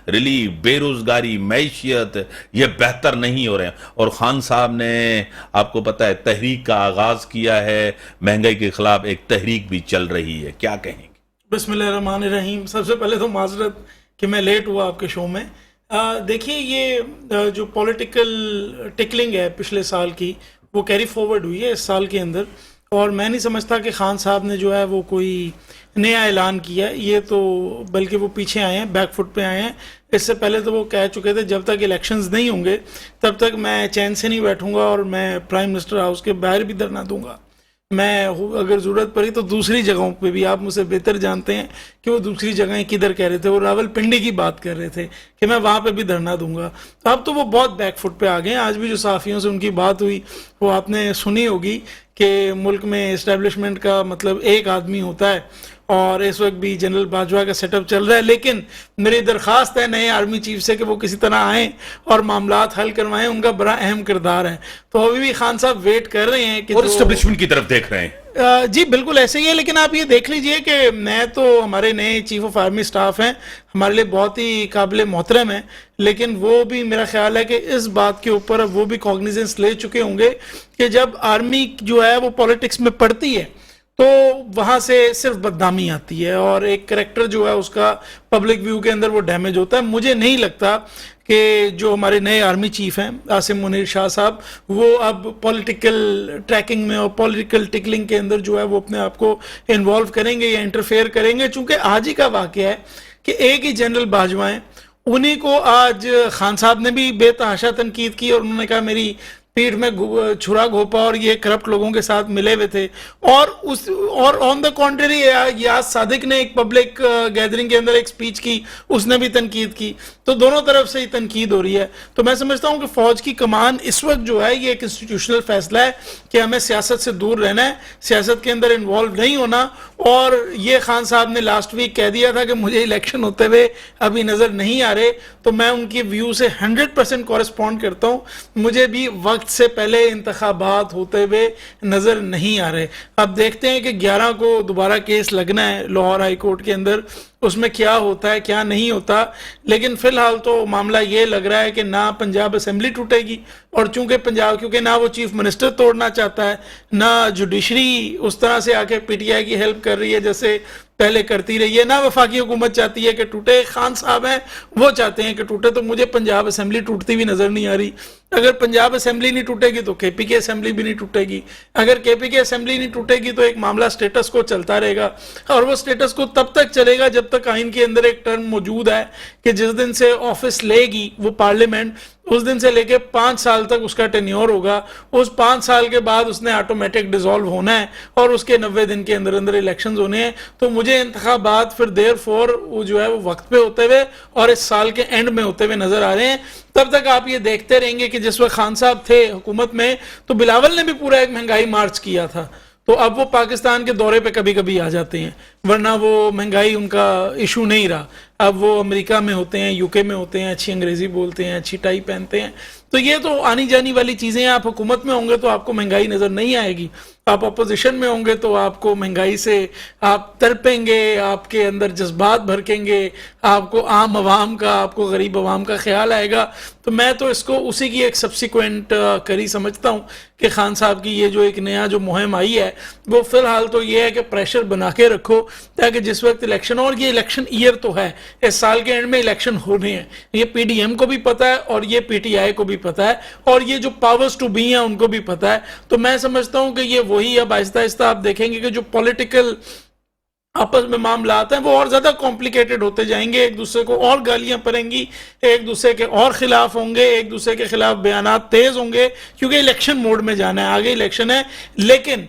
रिलीफ, बेरोजगारी, मैशियत, ये बेहतर नहीं हो रहे हैं। और खान साहब ने आपको पता है तहरीक का आगाज किया है, महंगाई के खिलाफ एक तहरीक भी चल रही है, क्या कहेंगे? बिस्मिल्लाहिर्रहमानिर्रहीम। सबसे पहले तो माजरत कि मैं लेट हुआ आपके शो में। देखिए ये जो पॉलिटिकल टिकलिंग है पिछले साल की, वो कैरी फॉरवर्ड हुई है इस साल के अंदर। और मैं नहीं समझता कि खान साहब ने जो है वो कोई नया ऐलान किया, ये तो बल्कि वो पीछे आए हैं, बैक फुट पे आए हैं। इससे पहले तो वो कह चुके थे जब तक इलेक्शंस नहीं होंगे तब तक मैं चैन से नहीं बैठूंगा और मैं प्राइम मिनिस्टर हाउस के बाहर भी धरना दूंगा। मैं अगर ज़रूरत पड़ी तो दूसरी जगहों पे भी, आप मुझसे बेहतर जानते हैं कि वो दूसरी जगहें किधर कह रहे थे, वो रावलपिंडी की बात कर रहे थे कि मैं वहाँ पे भी धरना दूंगा। अब तो वो बहुत बैक फुट पे आ गए हैं। आज भी जो सहाफ़ियों से उनकी बात हुई वो आपने सुनी होगी कि मुल्क में इस्टेब्लिशमेंट का मतलब एक आदमी होता है और इस वक्त भी जनरल बाजवा का सेटअप चल रहा है। लेकिन मेरी दरख्वास्त है नए आर्मी चीफ से कि वो किसी तरह आएँ और मामलात हल करवाएं, उनका बड़ा अहम किरदार है। तो अभी भी खान साहब वेट कर रहे हैं कि और इस्टेब्लिशमेंट की तरफ देख रहे हैं। जी बिल्कुल ऐसे ही है। लेकिन आप ये देख लीजिए कि मैं तो, हमारे नए चीफ ऑफ आर्मी स्टाफ हैं, हमारे लिए बहुत ही काबिल मोहतरम है, लेकिन वो भी मेरा ख्याल है कि इस बात के ऊपर वो भी कॉग्निजेंस ले चुके होंगे कि जब आर्मी जो है वो पॉलिटिक्स में पड़ती है तो वहाँ से सिर्फ बदनामी आती है और एक करैक्टर जो है उसका पब्लिक व्यू के अंदर वो डैमेज होता है। मुझे नहीं लगता कि जो हमारे नए आर्मी चीफ हैं आसिम मुनीर शाह साहब, वो अब पॉलिटिकल ट्रैकिंग में और पॉलिटिकल टिकलिंग के अंदर जो है वो अपने आप को इन्वॉल्व करेंगे या इंटरफेयर करेंगे। चूंकि आज ही का वाक़या है कि एक ही जनरल बाजवा हैं, उन्हीं को आज खान साहब ने भी बेतहाशा तनकीद की और उन्होंने कहा मेरी पीठ में छुरा घोपा और ये करप्ट लोगों के साथ मिले हुए थे। और ऑन द कॉन्ट्री याज सादिक ने एक पब्लिक गैदरिंग के अंदर एक स्पीच की, उसने भी तनकीद की। तो दोनों तरफ से ही तनकीद हो रही है। तो मैं समझता हूँ कि फौज की कमान इस वक्त जो है ये एक इंस्टीट्यूशनल फैसला है कि हमें सियासत से दूर रहना है, सियासत के अंदर इन्वॉल्व नहीं होना। और ये खान साहब ने लास्ट वीक कह दिया था कि मुझे इलेक्शन होते हुए अभी नज़र नहीं आ रहे, तो मैं उनकी व्यू से 100% कॉरेस्पॉन्ड करता हूँ। मुझे भी वक्त से पहले इंतखाबात होते हुए नज़र नहीं आ रहे। अब देखते हैं कि 11 को दोबारा केस लगना है लाहौर हाई कोर्ट के अंदर, उसमें क्या होता है क्या नहीं होता। लेकिन फिलहाल तो मामला ये लग रहा है कि ना पंजाब असेंबली टूटेगी, और चूंकि पंजाब, क्योंकि ना वो चीफ मिनिस्टर तोड़ना चाहता है, ना जुडिशरी उस तरह से आके पीटीआई की हेल्प कर रही है जैसे पहले करती रही है, ना वफाकी हुकूमत चाहती है कि टूटे। खान साहब हैं वो चाहते हैं कि टूटे, तो मुझे पंजाब असेंबली टूटती हुई नजर नहीं आ रही। अगर पंजाब असेंबली नहीं टूटेगी तो केपी की असेंबली भी नहीं टूटेगी, अगर केपी की असेंबली नहीं टूटेगी तो एक मामला स्टेटस को चलता रहेगा, और वो स्टेटस को तब तक चलेगा जब तक आइन के अंदर एक टर्म मौजूद है कि जिस दिन से ऑफिस लेगी वो पार्लियामेंट, उस दिन से लेके 5 साल तक उसका टेन्योर होगा। उस 5 साल के बाद उसने ऑटोमेटिक डिसॉल्व होना है और उसके 90 दिन के अंदर अंदर इलेक्शंस होने हैं। तो मुझे इंतखाबात फिर देर फोर वो जो है वो वक्त पे होते हुए और इस साल के एंड में होते हुए नजर आ रहे हैं। तब तक आप ये देखते रहेंगे कि जिस वक्त खान साहब थे हुकूमत में तो बिलावल ने भी पूरा एक महंगाई मार्च किया था, तो अब वो पाकिस्तान के दौरे पे कभी कभी आ जाते हैं, वरना वो महंगाई उनका इशू नहीं रहा। अब वो अमेरिका में होते हैं, यूके में होते हैं, अच्छी अंग्रेजी बोलते हैं, अच्छी टाई पहनते हैं। तो ये तो आनी जानी वाली चीज़ें हैं। आप हुकूमत में होंगे तो आपको महंगाई नज़र नहीं आएगी, आप अपोजिशन में होंगे तो आपको महंगाई से आप तड़पेंगे, आपके अंदर जज्बात भड़केंगे, आपको आम आवाम का, आपको गरीब आवाम का ख्याल आएगा। तो मैं तो इसको उसी की एक सब्सिक्वेंट करी समझता हूँ कि खान साहब की ये जो एक नया जो मुहिम आई है वो फ़िलहाल तो ये है कि प्रेशर बना के रखो ताकि जिस वक्त इलेक्शन, और ये इलेक्शन ईयर तो है, इस साल के एंड में इलेक्शन होने हैं, ये पीडीएम को भी पता है और ये पीटीआई को भी पता है और ये जो पावर्स टू बी हैं उनको भी पता है। तो मैं समझता हूँ कि ये वही अब आहिस्ता आहिस्ता आप देखेंगे कि जो पॉलिटिकल आपस में मामला आते हैं वो और ज्यादा कॉम्प्लिकेटेड होते जाएंगे, एक दूसरे को और गालियां पड़ेंगी, एक दूसरे के और खिलाफ होंगे, एक दूसरे के खिलाफ बयानात तेज होंगे, क्योंकि इलेक्शन मोड में जाना है, आगे इलेक्शन है। लेकिन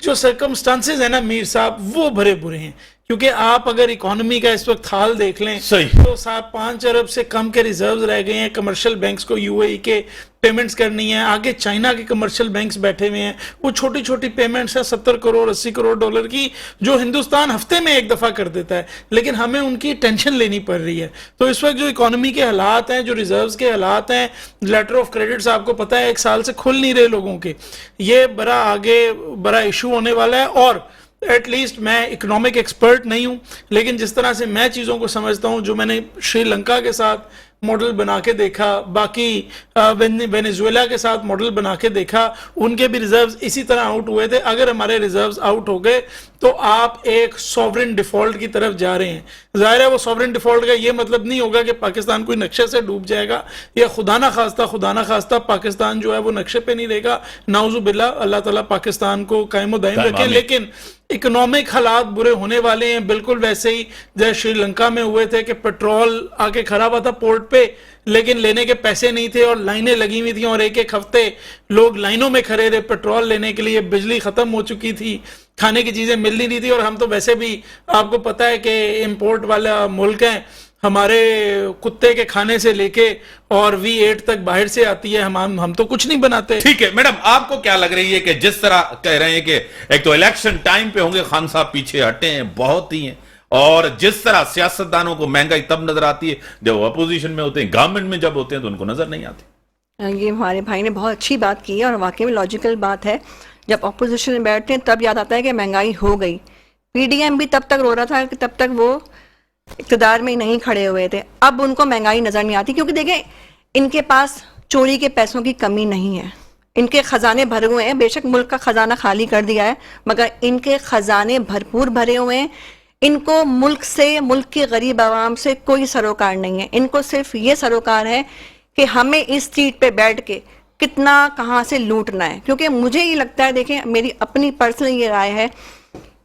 जो सर्कमस्टांसेस है ना मीर साहब, वो भरे बुरे हैं, क्योंकि आप अगर इकोनॉमी का इस वक्त हाल देख लें तो 5 अरब से कम के रिजर्व्स रह गए हैं। कमर्शियल बैंक्स को यूएई के पेमेंट्स करनी है, आगे चाइना के कमर्शियल बैंक्स बैठे हुए हैं, वो छोटी छोटी पेमेंट्स हैं 70 करोड़ 80 करोड़ डॉलर की, जो हिंदुस्तान हफ्ते में एक दफ़ा कर देता है, लेकिन हमें उनकी टेंशन लेनी पड़ रही है। तो इस वक्त जो इकोनॉमी के हालात हैं, जो रिजर्व्स के हालात हैं, लेटर ऑफ क्रेडिट्स आपको पता है 1 साल से खुल नहीं रहे लोगों के, ये बड़ा आगे बड़ा इशू होने वाला है। और एटलीस्ट मैं इकोनॉमिक एक्सपर्ट नहीं हूं, लेकिन जिस तरह से मैं चीज़ों को समझता हूं, जो मैंने श्रीलंका के साथ मॉडल बना के देखा, बाकी वेनेजुएला के साथ मॉडल बना के देखा, उनके भी रिजर्व्स इसी तरह आउट हुए थे। अगर हमारे रिजर्व्स आउट हो गए तो आप एक सॉवरेन डिफॉल्ट की तरफ जा रहे हैं। जाहिर है वो सॉवरेन डिफॉल्ट का ये मतलब नहीं होगा कि पाकिस्तान कोई नक्शे से डूब जाएगा, या खुदा ना खास्ता पाकिस्तान जो है वो नक्शे पे नहीं रहेगा, नाउजुबिल्ला, अल्लाह ताला पाकिस्तान को कायम दायम रखे। लेकिन इकोनॉमिक हालात बुरे होने वाले हैं, बिल्कुल वैसे ही जैसे श्रीलंका में हुए थे कि पेट्रोल आके खड़ा हुआ था पोर्ट पे, लेकिन लेने के पैसे नहीं थे और लाइनें लगी हुई थी और एक हफ्ते लोग लाइनों में खड़े रहे पेट्रोल लेने के लिए। बिजली खत्म हो चुकी थी, खाने की चीजें मिल नहीं रही थी, और हम तो वैसे भी आपको पता है कि इंपोर्ट वाला मुल्क है, हमारे कुत्ते के खाने से लेके और V8 तक बाहर से आती है, हम तो कुछ नहीं बनाते। ठीक है मैडम, आपको क्या लग रही है कि जिस तरह कह रहे हैं कि एक तो इलेक्शन टाइम पे होंगे, खान साहब पीछे हटे हैं बहुत ही हैं, और जिस तरह सियासतदानों को महंगाई तब नजर आती है जब वो अपोजिशन में होते हैं, गवर्नमेंट में जब होते हैं तो उनको नजर नहीं आती। ये हमारे भाई ने बहुत अच्छी बात की है और वाकई में लॉजिकल बात है। जब अपोजिशन में बैठते हैं तब याद आता है कि महंगाई हो गई। पीडीएम भी तब तक रो रहा था कि तब तक वो इक़्तिदार में नहीं खड़े हुए थे, अब उनको महंगाई नज़र नहीं आती, क्योंकि देखें इनके पास चोरी के पैसों की कमी नहीं है, इनके खजाने भरे हुए हैं। बेशक मुल्क का खजाना खाली कर दिया है, मगर इनके खजाने भरपूर भरे हुए हैं। इनको मुल्क से, मुल्क की गरीब आवाम से कोई सरोकार नहीं है। इनको सिर्फ ये सरोकार है कि हमें इस सीट पे बैठ के कितना कहाँ से लूटना है। क्योंकि मुझे ये लगता है, देखें मेरी अपनी पर्सनल ये राय है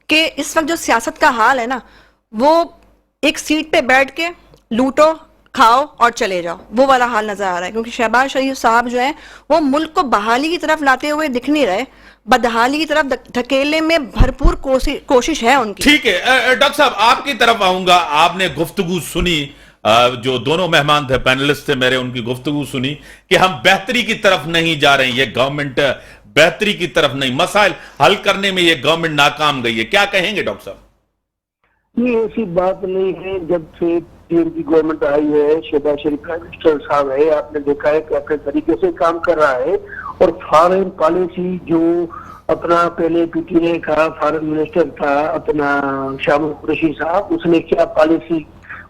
कि इस वक्त जो सियासत का हाल है ना, वो एक सीट पे बैठ के लूटो खाओ और चले जाओ, वो वाला हाल नजर आ रहा है। क्योंकि शहबाज शरीफ साहब जो है वो मुल्क को बहाली की तरफ लाते हुए दिख नहीं रहे, बदहाली की तरफ धकेलने में भरपूर कोशिश है उनकी। ठीक है डॉक्टर साहब, आपकी तरफ आऊंगा। आपने गुफ्तगू सुनी, जो दोनों मेहमान थे, पैनलिस्ट थे मेरे, उनकी गुफ्तगू सुनी कि हम बेहतरी की तरफ नहीं जा रहे हैं, ये गवर्नमेंट बेहतरी की तरफ नहीं, मसाइल हल करने में ये गवर्नमेंट नाकाम गई है। क्या कहेंगे डॉक्टर साहब? ये ऐसी बात नहीं है। जब से पीएम की गवर्नमेंट आई है, शहबाज शरीफ प्राइम मिनिस्टर साहब है, आपने देखा है कि अपने तरीके से काम कर रहा है। और फॉरेन पॉलिसी जो अपना पहले पीटीआई का फॉरेन मिनिस्टर था अपना शामुल कुरैशी साहब, उसने क्या पॉलिसी,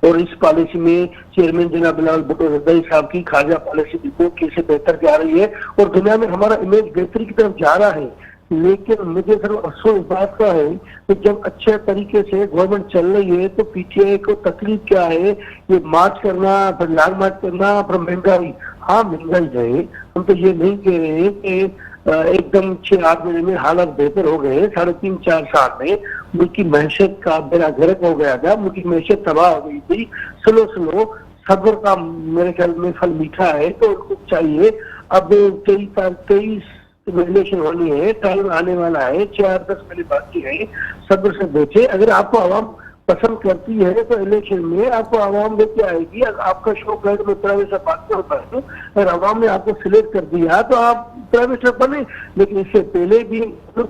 और इस पॉलिसी में चेयरमैन जनाब बिलावल भुट्टो जरदारी साहब की खारजा पॉलिसी को कैसे बेहतर जा रही है और दुनिया में हमारा इमेज बेहतरी की तरफ जा रहा है। लेकिन मुझे सिर्फ अफसोस इस बात का है कि जब अच्छे तरीके से गवर्नमेंट चल रही है तो पीटीआई को तकलीफ क्या है, ये मार्च करना, फिर लॉन्ग मार्च करना, फिर महंगाई। हाँ महंगाई है, हम तो ये नहीं कह रहे कि एकदम 6-8 महीने में हालत बेहतर हो गए। 3.5-4 साल में मुल्क की मैशत का बेड़ा गर्क हो गया था, मुल्क की मैशत तबाह हो गई थी। स्लो स्लो सब्र का मेरे ख्याल में फल मीठा है, तो उनको चाहिए अब 23 रेगुलेशन होनी है, टाइम आने वाला है, 4-10 महीने बाकी है, सब्र से बेचे। अगर आपको आवाम पसंद करती है तो इलेक्शन में आपको आवाम लेके आएगी। अगर आपका शौक है तो मैं प्राइवेट से बात कर पाता हूँ, अगर आवाम ने आपको सिलेक्ट कर दिया तो आप प्राइवेट बने। लेकिन इससे पहले भी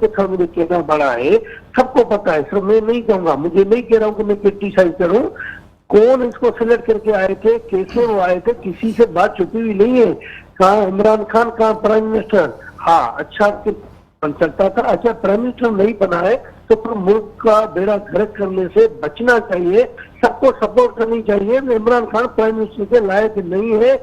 था मुझे कहना बड़ा है, सबको पता है, सिर्फ मैं नहीं कहूँगा, मुझे नहीं कह रहा हूँ कि मैं क्रिटिसाइज करूँ। कौन इसको सिलेक्ट करके आए थे, कैसे वो आए थे, किसी से बात छुपी हुई नहीं है। कहाँ इमरान खान, कहाँ प्राइम मिनिस्टर। हाँ अच्छा बन सकता था, अच्छा प्राइम मिनिस्टर नहीं बना है तो फिर मुल्क का बेड़ा गर्क करने से बचना चाहिए, सबको सपोर्ट करनी चाहिए। इमरान खान प्राइम मिनिस्टर के लायक नहीं है,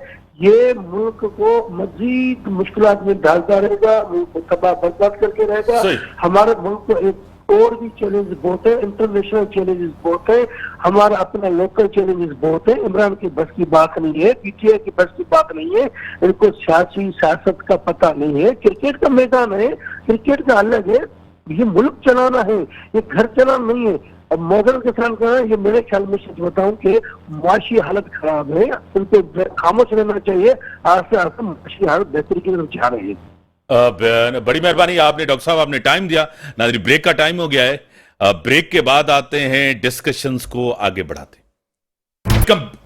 ये मुल्क को मजीद मुश्किलात में डालता रहेगा, मुल्क को तबाह बर्बाद करके रहेगा। हमारे मुल्क को एक और भी चैलेंज बहुत है, इंटरनेशनल चैलेंजेस बहुत है, हमारा अपना लोकल चैलेंजेस बहुत है। इमरान की बस की बात नहीं है, पीटीआई की बस की बात नहीं है, इनको सियासत का पता नहीं है। क्रिकेट का मैदान है, क्रिकेट का अलग है, ये मुल्क चलाना है, ये घर चलाना नहीं है। अब मॉडर्न किसान का ये मेरे ख्याल में सच बताऊं कि माशी हालत खराब है, उनको खामोश रहना चाहिए। आस्ते आस्ते माशी हालत बेहतरी की तरफ जा रही है। बड़ी मेहरबानी आपने डॉक्टर साहब, आपने टाइम दिया। नाज़रीन ब्रेक का टाइम हो गया है, ब्रेक के बाद आते हैं डिस्कशंस को आगे बढ़ाते।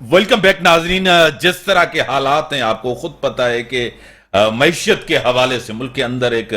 वेलकम बैक नाज़रीन। जिस तरह के हालात हैं आपको खुद पता है कि मैशियत के हवाले से मुल्क के अंदर एक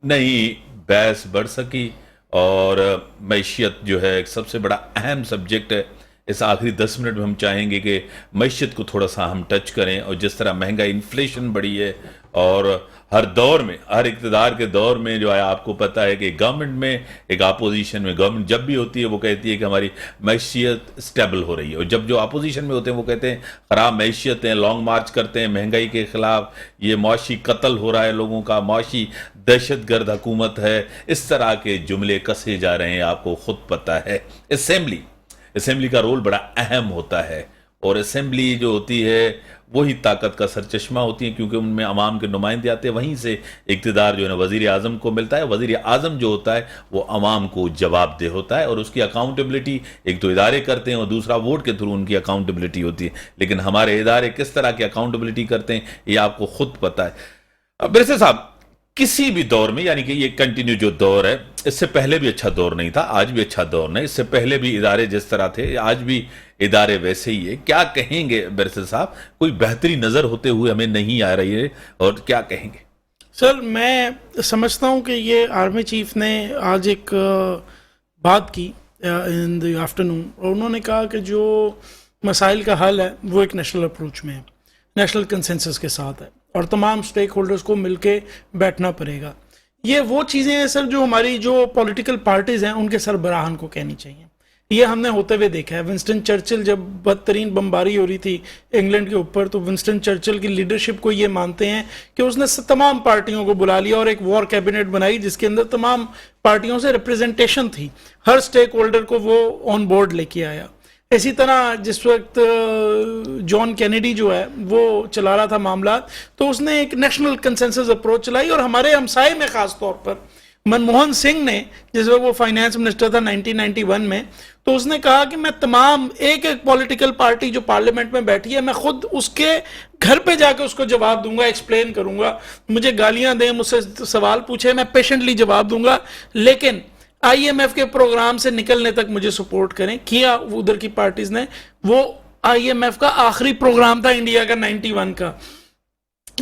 नई बहस बढ़ सकी और मैशियत जो है एक सबसे बड़ा अहम सब्जेक्ट है। इस आखिरी 10 मिनट में हम चाहेंगे कि मैशियत को थोड़ा सा हम टच करें और जिस तरह महंगाई, इन्फ्लेशन बढ़ी है और हर दौर में, हर इक़्तिदार के दौर में जो है आपको पता है कि गवर्नमेंट में, एक अपोजिशन में, गवर्नमेंट जब भी होती है वो कहती है कि हमारी मैशियत स्टेबल हो रही है, और जब जो अपोजिशन में होते हैं वो कहते हैं ख़राब मैशियत है, लॉन्ग मार्च करते हैं महंगाई के ख़िलाफ़, ये मुआशी कत्ल हो रहा है लोगों का, मुआशी दहशतगर्द हुकूमत है। इस तरह के जुमले कसे जा रहे हैं, आपको खुद पता है। असेंबली का रोल बड़ा अहम होता है और असेंबली जो होती है वही ताकत का सरचश्मा होती है, क्योंकि उनमें अवाम के नुमाइंदे आते हैं, वहीं से इक़्तिदार जो है ना वज़ीर आज़म को मिलता है। वज़ीर आज़म जो होता है वो अवाम को जवाबदेह होता है और उसकी अकाउंटेबिलिटी एक तो इदारे करते हैं और दूसरा वोट के थ्रू उनकी अकाउंटेबिलिटी होती है। लेकिन हमारे इदारे किस तरह की अकाउंटेबिलिटी करते हैं ये आपको खुद पता है। बिरसे साहब, किसी भी दौर में, यानी कि ये कंटिन्यू जो दौर है, इससे पहले भी अच्छा दौर नहीं था, आज भी अच्छा दौर नहीं, इससे पहले भी इदारे जिस तरह थे आज भी इदारे वैसे ही है। क्या कहेंगे बिरसे साहब, कोई बेहतरी नजर होते हुए हमें नहीं आ रही है और क्या कहेंगे? सर मैं समझता हूं कि ये आर्मी चीफ ने आज एक बात की इन द आफ्टरनून, और उन्होंने कहा कि जो मसाइल का हल है वो एक नेशनल अप्रोच में है, नेशनल कंसेंसस के साथ है और तमाम स्टेक होल्डर्स को मिलके बैठना पड़ेगा। ये वो चीज़ें हैं सर जो हमारी जो पॉलिटिकल पार्टीज़ हैं उनके सरबराहान को कहनी चाहिए। ये हमने होते हुए देखा है। विंस्टन चर्चिल जब बदतरीन बमबारी हो रही थी इंग्लैंड के ऊपर, तो विंस्टन चर्चिल की लीडरशिप को ये मानते हैं कि उसने तमाम पार्टियों को बुला लिया और एक वॉर कैबिनेट बनाई जिसके अंदर तमाम पार्टियों से रिप्रेजेंटेशन थी, हर स्टेक होल्डर को वो ऑन बोर्ड लेके आया। इसी तरह जिस वक्त जॉन कैनेडी जो है वो चला रहा था मामला, तो उसने एक नेशनल कंसेंसस अप्रोच चलाई और हमारे हमसाए में खास तौर पर मनमोहन सिंह ने, जिस वक्त वो फाइनेंस मिनिस्टर था 1991 में, तो उसने कहा कि मैं तमाम एक पॉलिटिकल पार्टी जो पार्लियामेंट में बैठी है मैं खुद उसके घर पे जाकर उसको जवाब दूंगा, एक्सप्लेन करूंगा, मुझे गालियां दें, मुझसे सवाल पूछे, मैं पेशेंटली जवाब दूंगा, लेकिन IMF के प्रोग्राम से निकलने तक मुझे सपोर्ट करें। किया उधर की पार्टीज ने, वो IMF का आखिरी प्रोग्राम था इंडिया का 91 का।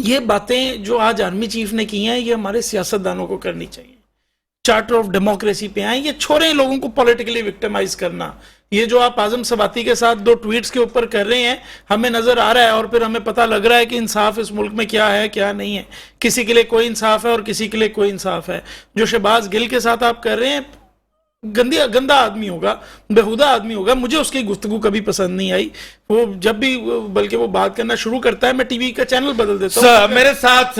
ये बातें जो आज आर्मी चीफ ने की हैं ये हमारे सियासतदानों को करनी चाहिए। चार्टर ऑफ डेमोक्रेसी पे आए, ये छोड़े लोगों को पॉलिटिकली विक्टिमाइज करना। ये जो आप आजम सवाती के साथ 2 ट्वीट्स के ऊपर कर रहे हैं, हमें नजर आ रहा है और फिर हमें पता लग रहा है कि इंसाफ इस मुल्क में क्या है क्या नहीं है। किसी के लिए कोई इंसाफ है और किसी के लिए कोई इंसाफ है। जो शहबाज गिल के साथ आप कर रहे हैं, गंदा आदमी होगा, बेहुदा आदमी होगा, मुझे उसकी गुफ्तगू कभी पसंद नहीं आई। वो जब भी बल्कि वो बात करना शुरू करता है मैं टीवी का चैनल बदल देता हूँ। मेरे साथ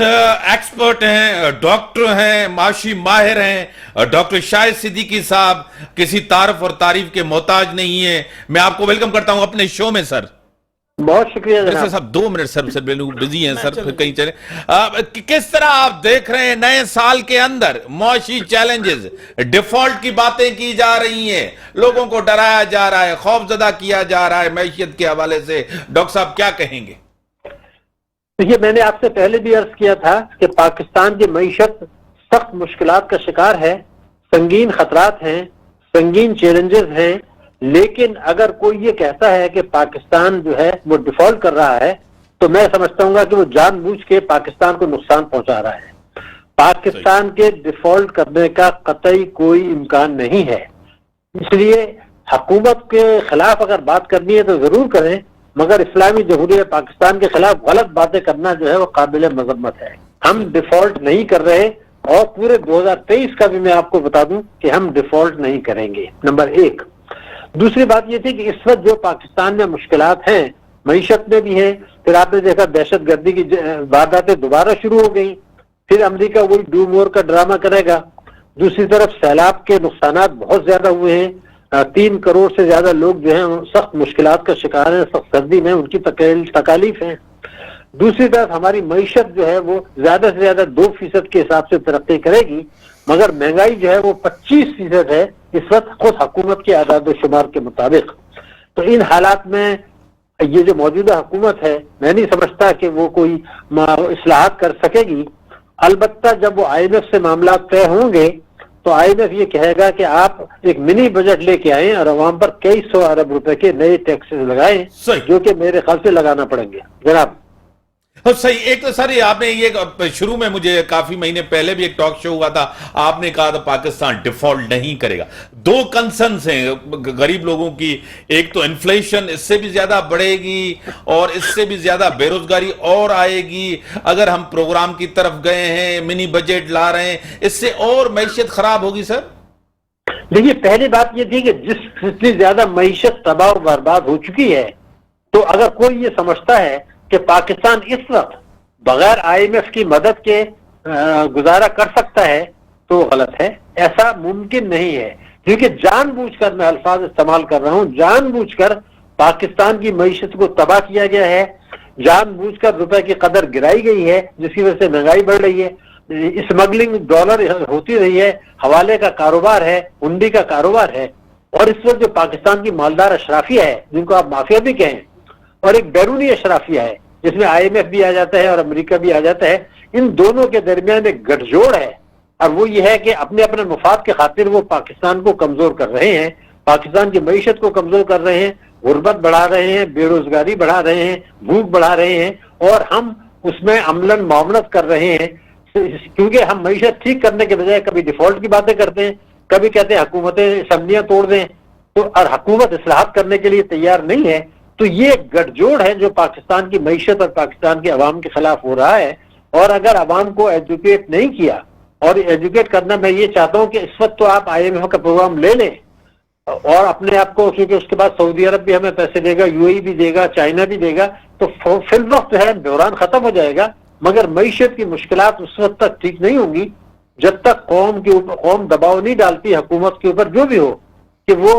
एक्सपर्ट हैं, डॉक्टर हैं, माशी माहिर हैं, डॉक्टर शाहिद सिद्दीकी साहब, किसी तारफ और तारीफ के मोहताज नहीं है। मैं आपको वेलकम करता हूं अपने शो में सर। बहुत शुक्रिया जनाब। साहब 2 मिनट सर बिजी हैं सर, फिर कहीं चले। किस तरह आप देख रहे हैं नए साल के अंदर मौशी चैलेंजेस, डिफॉल्ट की बातें की जा रही हैं, लोगों को डराया जा रहा है, खौफजदा किया जा रहा है मैशियत के हवाले से, डॉक्टर साहब क्या कहेंगे? देखिए, मैंने आपसे पहले भी अर्ज किया था कि पाकिस्तान की मईशत सख्त मुश्किलात का शिकार है, संगीन खतरात हैं, संगीन चैलेंजेस हैं, लेकिन अगर कोई ये कहता है कि पाकिस्तान जो है वो डिफॉल्ट कर रहा है तो मैं समझता हूँ कि वो जानबूझ के पाकिस्तान को नुकसान पहुंचा रहा है। पाकिस्तान के डिफॉल्ट करने का कतई कोई इम्कान नहीं है, इसलिए हुकूमत के खिलाफ अगर बात करनी है तो जरूर करें, मगर इस्लामी जमहूरियत पाकिस्तान के खिलाफ गलत बातें करना जो है वो काबिल मजम्मत है। हम डिफॉल्ट नहीं कर रहे और पूरे 2023 का भी मैं आपको बता दूं कि हम डिफॉल्ट नहीं करेंगे, नंबर 1। दूसरी बात ये थी कि इस वक्त जो पाकिस्तान में मुश्किलात हैं, मईशत में भी हैं, फिर आपने देखा दहशत गर्दी की वारदातें दोबारा शुरू हो गई, फिर अमेरिका वही डू मोर का ड्रामा करेगा। दूसरी तरफ सैलाब के नुकसानात बहुत ज्यादा हुए हैं, 3 करोड़ से ज्यादा लोग जो हैं सख्त मुश्किलात का शिकार हैं, सख्त सर्दी में उनकी तकालीफ है। दूसरी तरफ हमारी मईशत जो है वो ज्यादा से ज्यादा 2% के हिसाब से तरक्की करेगी, मगर महंगाई जो है वो 25% है इस वक्त खुद हुकूमत के आदाद शुमार के मुताबिक। तो इन हालात में ये जो मौजूदा हुकूमत है, मैं नहीं समझता कि वो कोई इस्लाहात कर सकेगी। अलबत्ता जब वो IMF से मामला तय होंगे तो IMF ये कहेगा कि आप एक मिनी बजट लेके आए और अवाम पर कई 100 अरब रुपए के नए टैक्सेस लगाएं, जो कि मेरे ख्याल से लगाना पड़ेंगे जनाब। सही। एक तो सर ये आपने ये शुरू में मुझे काफी महीने पहले भी एक टॉक शो हुआ था, आपने कहा था पाकिस्तान डिफॉल्ट नहीं करेगा। 2 कंसर्न्स हैं गरीब लोगों की, एक तो इन्फ्लेशन इससे भी ज्यादा बढ़ेगी और इससे भी ज्यादा बेरोजगारी और आएगी। अगर हम प्रोग्राम की तरफ गए हैं, मिनी बजट ला रहे हैं, इससे और मैशियत खराब होगी सर। देखिए, पहली बात ये थी कि जितनी ज्यादा मईशत तबाह और बर्बाद हो चुकी है, तो अगर कोई ये समझता है कि पाकिस्तान इस वक्त बगैर IMF की मदद के गुजारा कर सकता है तो गलत है। ऐसा मुमकिन नहीं है, क्योंकि जानबूझकर मैं अल्फाज इस्तेमाल कर रहा हूं, जानबूझकर पाकिस्तान की मईशत को तबाह किया गया है, जानबूझकर रुपए की कदर गिराई गई है, जिसकी वजह से महंगाई बढ़ रही है, स्मगलिंग डॉलर होती रही है, हवाले का कारोबार है, हुंडी का कारोबार है। और इस वक्त जो पाकिस्तान की मालदार अशराफिया है, जिनको आप माफिया भी कहें, और एक बैरूनी अशराफिया है जिसमें IMF भी आ जाता है और अमेरिका भी आ जाता है, इन दोनों के दरमियान एक गठजोड़ है। और वो ये है कि अपने अपने मुफाद के खातिर वो पाकिस्तान को कमजोर कर रहे हैं, पाकिस्तान की मईशत को कमजोर कर रहे हैं, गुर्बत बढ़ा रहे हैं, बेरोजगारी बढ़ा रहे हैं, भूख बढ़ा रहे हैं, और हम उसमें अमलन मामलत कर रहे हैं। क्योंकि हम मईशत ठीक करने के बजाय कभी डिफॉल्ट की बातें करते हैं, कभी कहते हैं हुकूमतें असम्बलियां तोड़ दें, तो और हुकूमत इस्लाहात करने के लिए तैयार नहीं है। तो ये गठजोड़ है जो पाकिस्तान की मईशत और पाकिस्तान के अवाम के खिलाफ हो रहा है। और अगर अवाम को एजुकेट नहीं किया, और एजुकेट करना मैं ये चाहता हूं कि इस वक्त तो आप IMF का प्रोग्राम ले लें और अपने आप को, क्योंकि उसके बाद सऊदी अरब भी हमें पैसे देगा, UAE भी देगा, चाइना भी देगा, तो फिल वक्त है बहरान खत्म हो जाएगा। मगर मईशत की मुश्किलात उस वक्त तक ठीक नहीं होंगी जब तक कौम दबाव नहीं डालती हुकूमत के ऊपर, जो भी हो, कि वो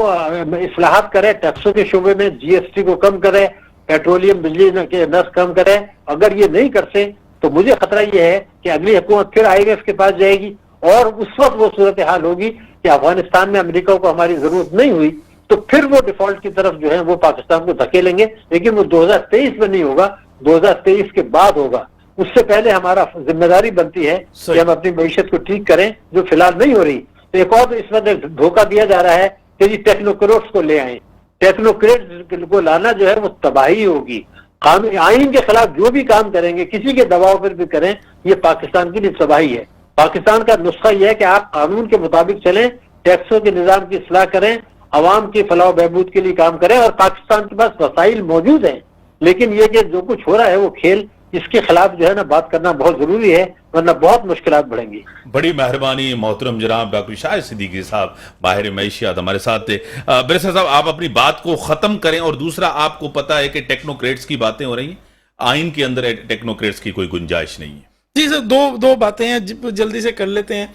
इस्लाहात करे, टैक्सों के शोबे में GST को कम करे, पेट्रोलियम बिजली के नस कम करे। अगर ये नहीं करते तो मुझे खतरा ये है कि अगली हुकूमत फिर IMF के पास जाएगी और उस वक्त वो सूरत हाल होगी कि अफगानिस्तान में अमेरिका को हमारी जरूरत नहीं हुई, तो फिर वो डिफॉल्ट की तरफ जो है वो पाकिस्तान को धकेलेंगे। लेकिन वो 2023 में नहीं होगा, 2023 के बाद होगा। उससे पहले हमारा जिम्मेदारी बनती है कि हम अपनी मईशत को ठीक करें, जो फिलहाल नहीं हो रही। तो एक और इस वक्त धोखा दिया जा रहा है कि जी टेक्नोक्रेट्स को ले आए। टेक्नोक्रेट्स को लाना जो है वो तबाही होगी। कानून आइन के खिलाफ जो भी काम करेंगे, किसी के दबाव पर भी करें, ये पाकिस्तान के लिए तबाही है। पाकिस्तान का नुस्खा यह है कि आप कानून के मुताबिक चलें, टैक्सों के निजाम की इस्लाह करें, अवाम की फलाह बहबूद के लिए काम करें। और पाकिस्तान के पास वसाइल मौजूद हैं, लेकिन ये कि जो कुछ हो रहा है वो खेल اس کے خلاف جو ہے نا بات کرنا بہت ضروری ہے، ورنہ بہت مشکلات بڑھیں گی. بڑی مہربانی محترم جناب ڈاکٹر شاہد صدیقی صاحب ماہر معیشت ہمارے ساتھ تھے. بیرسٹر صاحب آپ اپنی بات کو ختم کریں. اور دوسرا آپ کو پتا ہے کہ ٹیکنوکریٹس کی باتیں ہو رہی ہیں، آئین کے اندر ٹیکنوکریٹس کی کوئی گنجائش نہیں ہے. جی سر، دو باتیں ہیں جلدی سے کر لیتے ہیں.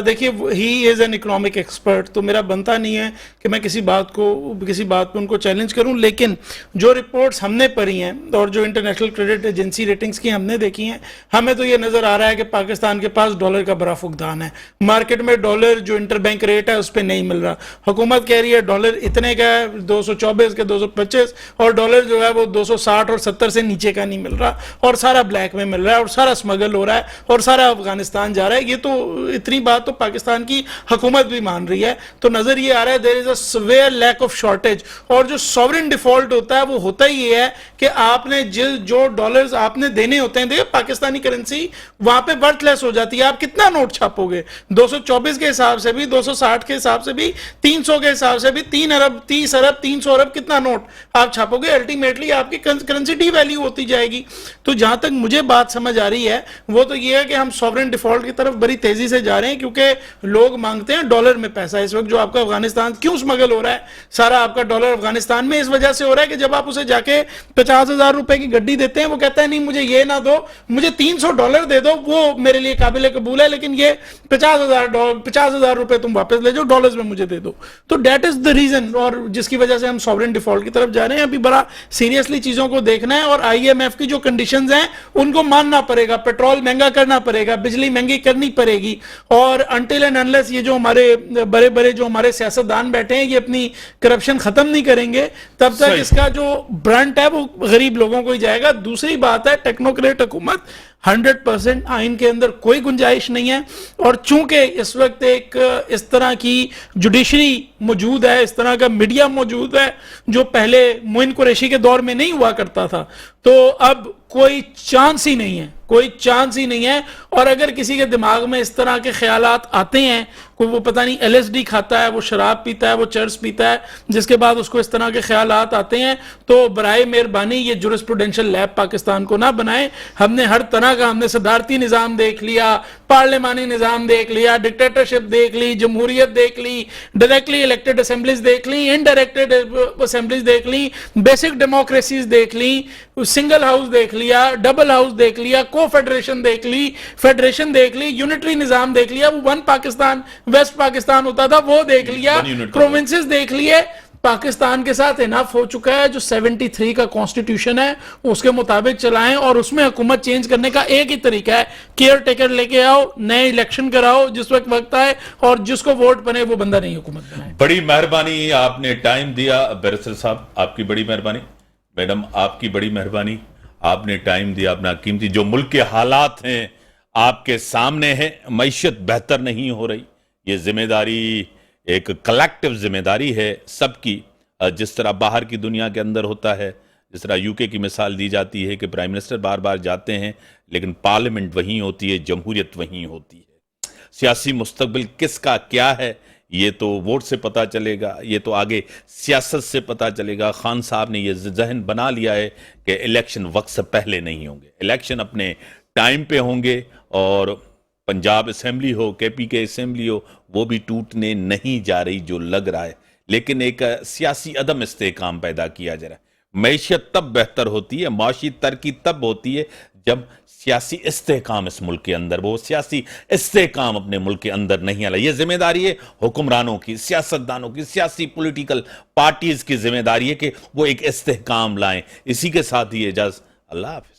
دیکھیے ہی از این اکنامک ایکسپرٹ، تو میرا بنتا نہیں ہے کہ میں کسی بات پہ ان کو چیلنج کروں، لیکن جو رپورٹس ہم نے پڑھی ہیں اور جو انٹرنیشنل کریڈٹ ایجنسی ریٹنگز کی ہم نے دیکھی ہیں، ہمیں تو یہ نظر آ رہا ہے کہ پاکستان کے پاس ڈالر کا بڑا فقدان ہے. مارکیٹ میں ڈالر جو انٹر بینک ریٹ ہے اس پہ نہیں مل رہا. حکومت کہہ رہی ہے ڈالر اتنے کا ہے 224 کے 225، اور ڈالر جو ہے وہ 260 اور 70 سے نیچے کا نہیں مل رہا، اور سارا بلیک میں مل رہا ہے اور سارا اسمگل ہو رہا ہے اور سارا افغانستان جا رہا ہے. یہ تو اتنی بات تو پاکستان کی حکومت بھی مان رہی ہے. تو نظر یہ آ رہا ہے there is a severe lack of shortage. اور جو sovereign default ہوتا ہے وہ ہوتا ہی یہ ہے کہ آپ نے جو ڈالرز آپ نے دینے ہوتے ہیں، دیکھیں پاکستانی کرنسی وہاں پہ ورتھ لیس ہو جاتی ہے. آپ کتنا نوٹ چھاپو گے؟ 224 کے حساب سے بھی، 260 کے حساب سے بھی، 300 کے حساب سے بھی، 3 ارب 30 ارب 300 ارب کتنا نوٹ آپ چھاپو گے؟ الٹیمیٹلی آپ کی کرنسی ڈی ویلیو ہوتی جائے گی. تو جہاں تک مجھے بات سمجھ آ رہی ہے وہ تو یہ ہے کہ ہم سوورن ڈیفالٹ کی طرف بڑی تیزی سے جا رہے ہیں، کیونکہ لوگ مانگتے ہیں ڈالر میں پیسہ. اس وقت جو آپ کا افغانستان کیوں اسمگل ہو رہا ہے سارا آپ کا ڈالر افغانستان میں، اس وجہ سے ہو رہا ہے کہ جب آپ اسے جا کے 50,000 روپے کی گڈی دیتے ہیں وہ کہتا ہے نہیں مجھے یہ نہ دو، مجھے 300 ڈالر دے دو، وہ میرے لیے قابل قبول ہے، لیکن یہ 50,000 روپے تم واپس لے جاؤ، ڈالرز میں مجھے دے دو. تو دیٹ از دا ریزن، اور جس کی وجہ سے ہم سوورن ڈیفالٹ کی طرف جا رہے ہیں. ابھی بڑا سیریسلی چیزوں کو دیکھنا ہے، اور آئی ایم ایف کی جو کنڈیشنز ہیں ان کو ماننا پڑے گا. پیٹرول مہنگا کرنا پڑے گا، بجلی مہنگی کرنی پڑے گی، اور انٹل اینڈ انلیس یہ جو ہمارے بڑے جو ہمارے سیاستدان بیٹھے ہیں یہ اپنی کرپشن ختم نہیں کریں گے تب تک اس کا جو برانٹ ہے وہ غریب لوگوں کو ہی جائے گا. دوسری بات ہے ٹیکنوکریٹ حکومت 100% آئین کے اندر کوئی گنجائش نہیں ہے. اور چونکہ اس وقت ایک اس طرح کی جوڈیشری موجود ہے، اس طرح کا میڈیا موجود ہے جو پہلے معین قریشی کے دور میں نہیں ہوا کرتا تھا، تو اب کوئی چانس ہی نہیں ہے. اور اگر کسی کے دماغ میں اس طرح کے خیالات آتے ہیں، کوئی وہ پتہ نہیں LSD کھاتا ہے، وہ شراب پیتا ہے، وہ چرس پیتا ہے، جس کے بعد اس کو اس طرح کے خیالات آتے ہیں، تو برائے مہربانی یہ جورسپروڈینشل لیب پاکستان کو نہ بنائیں. ہم نے ہر طرح کا، ہم نے صدارتی نظام دیکھ لیا، پارلیمانی نظام دیکھ لیا، ڈکٹیٹرشپ دیکھ لی، جمہوریت دیکھ لی، ڈائریکٹلی الیکٹڈ اسمبلیز دیکھ لی، انڈائریکٹڈ اسمبلیز دیکھ لی، بیسک ڈیموکریسیز دیکھ لی، سنگل ہاؤس دیکھ لیا، ڈبل ہاؤس دیکھ لیا، کو فیڈریشن دیکھ لی، فیڈریشن دیکھ لی، یونٹری نظام دیکھ لیا، وہ ون پاکستان ویسٹ پاکستان ہوتا تھا وہ دیکھ لیا، پروونسز دیکھ لیے. پاکستان کے ساتھ انف ہو چکا ہے. جو 73 کا کانسٹیٹیوشن ہے اس کے مطابق چلائیں، اور اس میں حکومت چینج کرنے کا ایک ہی طریقہ ہے، کیئر ٹیکر لے کے آؤ، نئے الیکشن کراؤ جس وقت آئے، اور جس کو ووٹ بنے وہ بندہ نہیں حکومت بنائے. بڑی مہربانی، آپ نے ٹائم دیا. بیرسٹر صاحب آپ کی بڑی مہربانی، میڈم آپ کی بڑی مہربانی، آپ نے ٹائم دیا اپنا قیمتی. جو ملک کے حالات ہیں آپ کے سامنے ہیں، معیشت بہتر نہیں ہو رہی، یہ ذمہ داری ایک کلیکٹیو ذمہ داری ہے سب کی. جس طرح باہر کی دنیا کے اندر ہوتا ہے، جس طرح UK کی مثال دی جاتی ہے کہ پرائم منسٹر بار بار جاتے ہیں لیکن پارلیمنٹ وہیں ہوتی ہے، جمہوریت وہیں ہوتی ہے. سیاسی مستقبل کس کا کیا ہے یہ تو ووٹ سے پتہ چلے گا، یہ تو آگے سیاست سے پتہ چلے گا. خان صاحب نے یہ ذہن بنا لیا ہے کہ الیکشن وقت سے پہلے نہیں ہوں گے، الیکشن اپنے ٹائم پہ ہوں گے. اور پنجاب اسمبلی ہو، KP کے اسمبلی ہو، وہ بھی ٹوٹنے نہیں جا رہی جو لگ رہا ہے، لیکن ایک سیاسی عدم استحکام پیدا کیا جا رہا ہے. معیشت تب بہتر ہوتی ہے، معاشی ترقی تب ہوتی ہے جب سیاسی استحکام اس ملک کے اندر، وہ سیاسی استحکام اپنے ملک کے اندر نہیں آ رہا. یہ ذمہ داری ہے حکمرانوں کی، سیاستدانوں کی، سیاسی پولیٹیکل پارٹیز کی ذمہ داری ہے کہ وہ ایک استحکام لائیں. اسی کے ساتھ ہی اجازت، اللہ حافظ.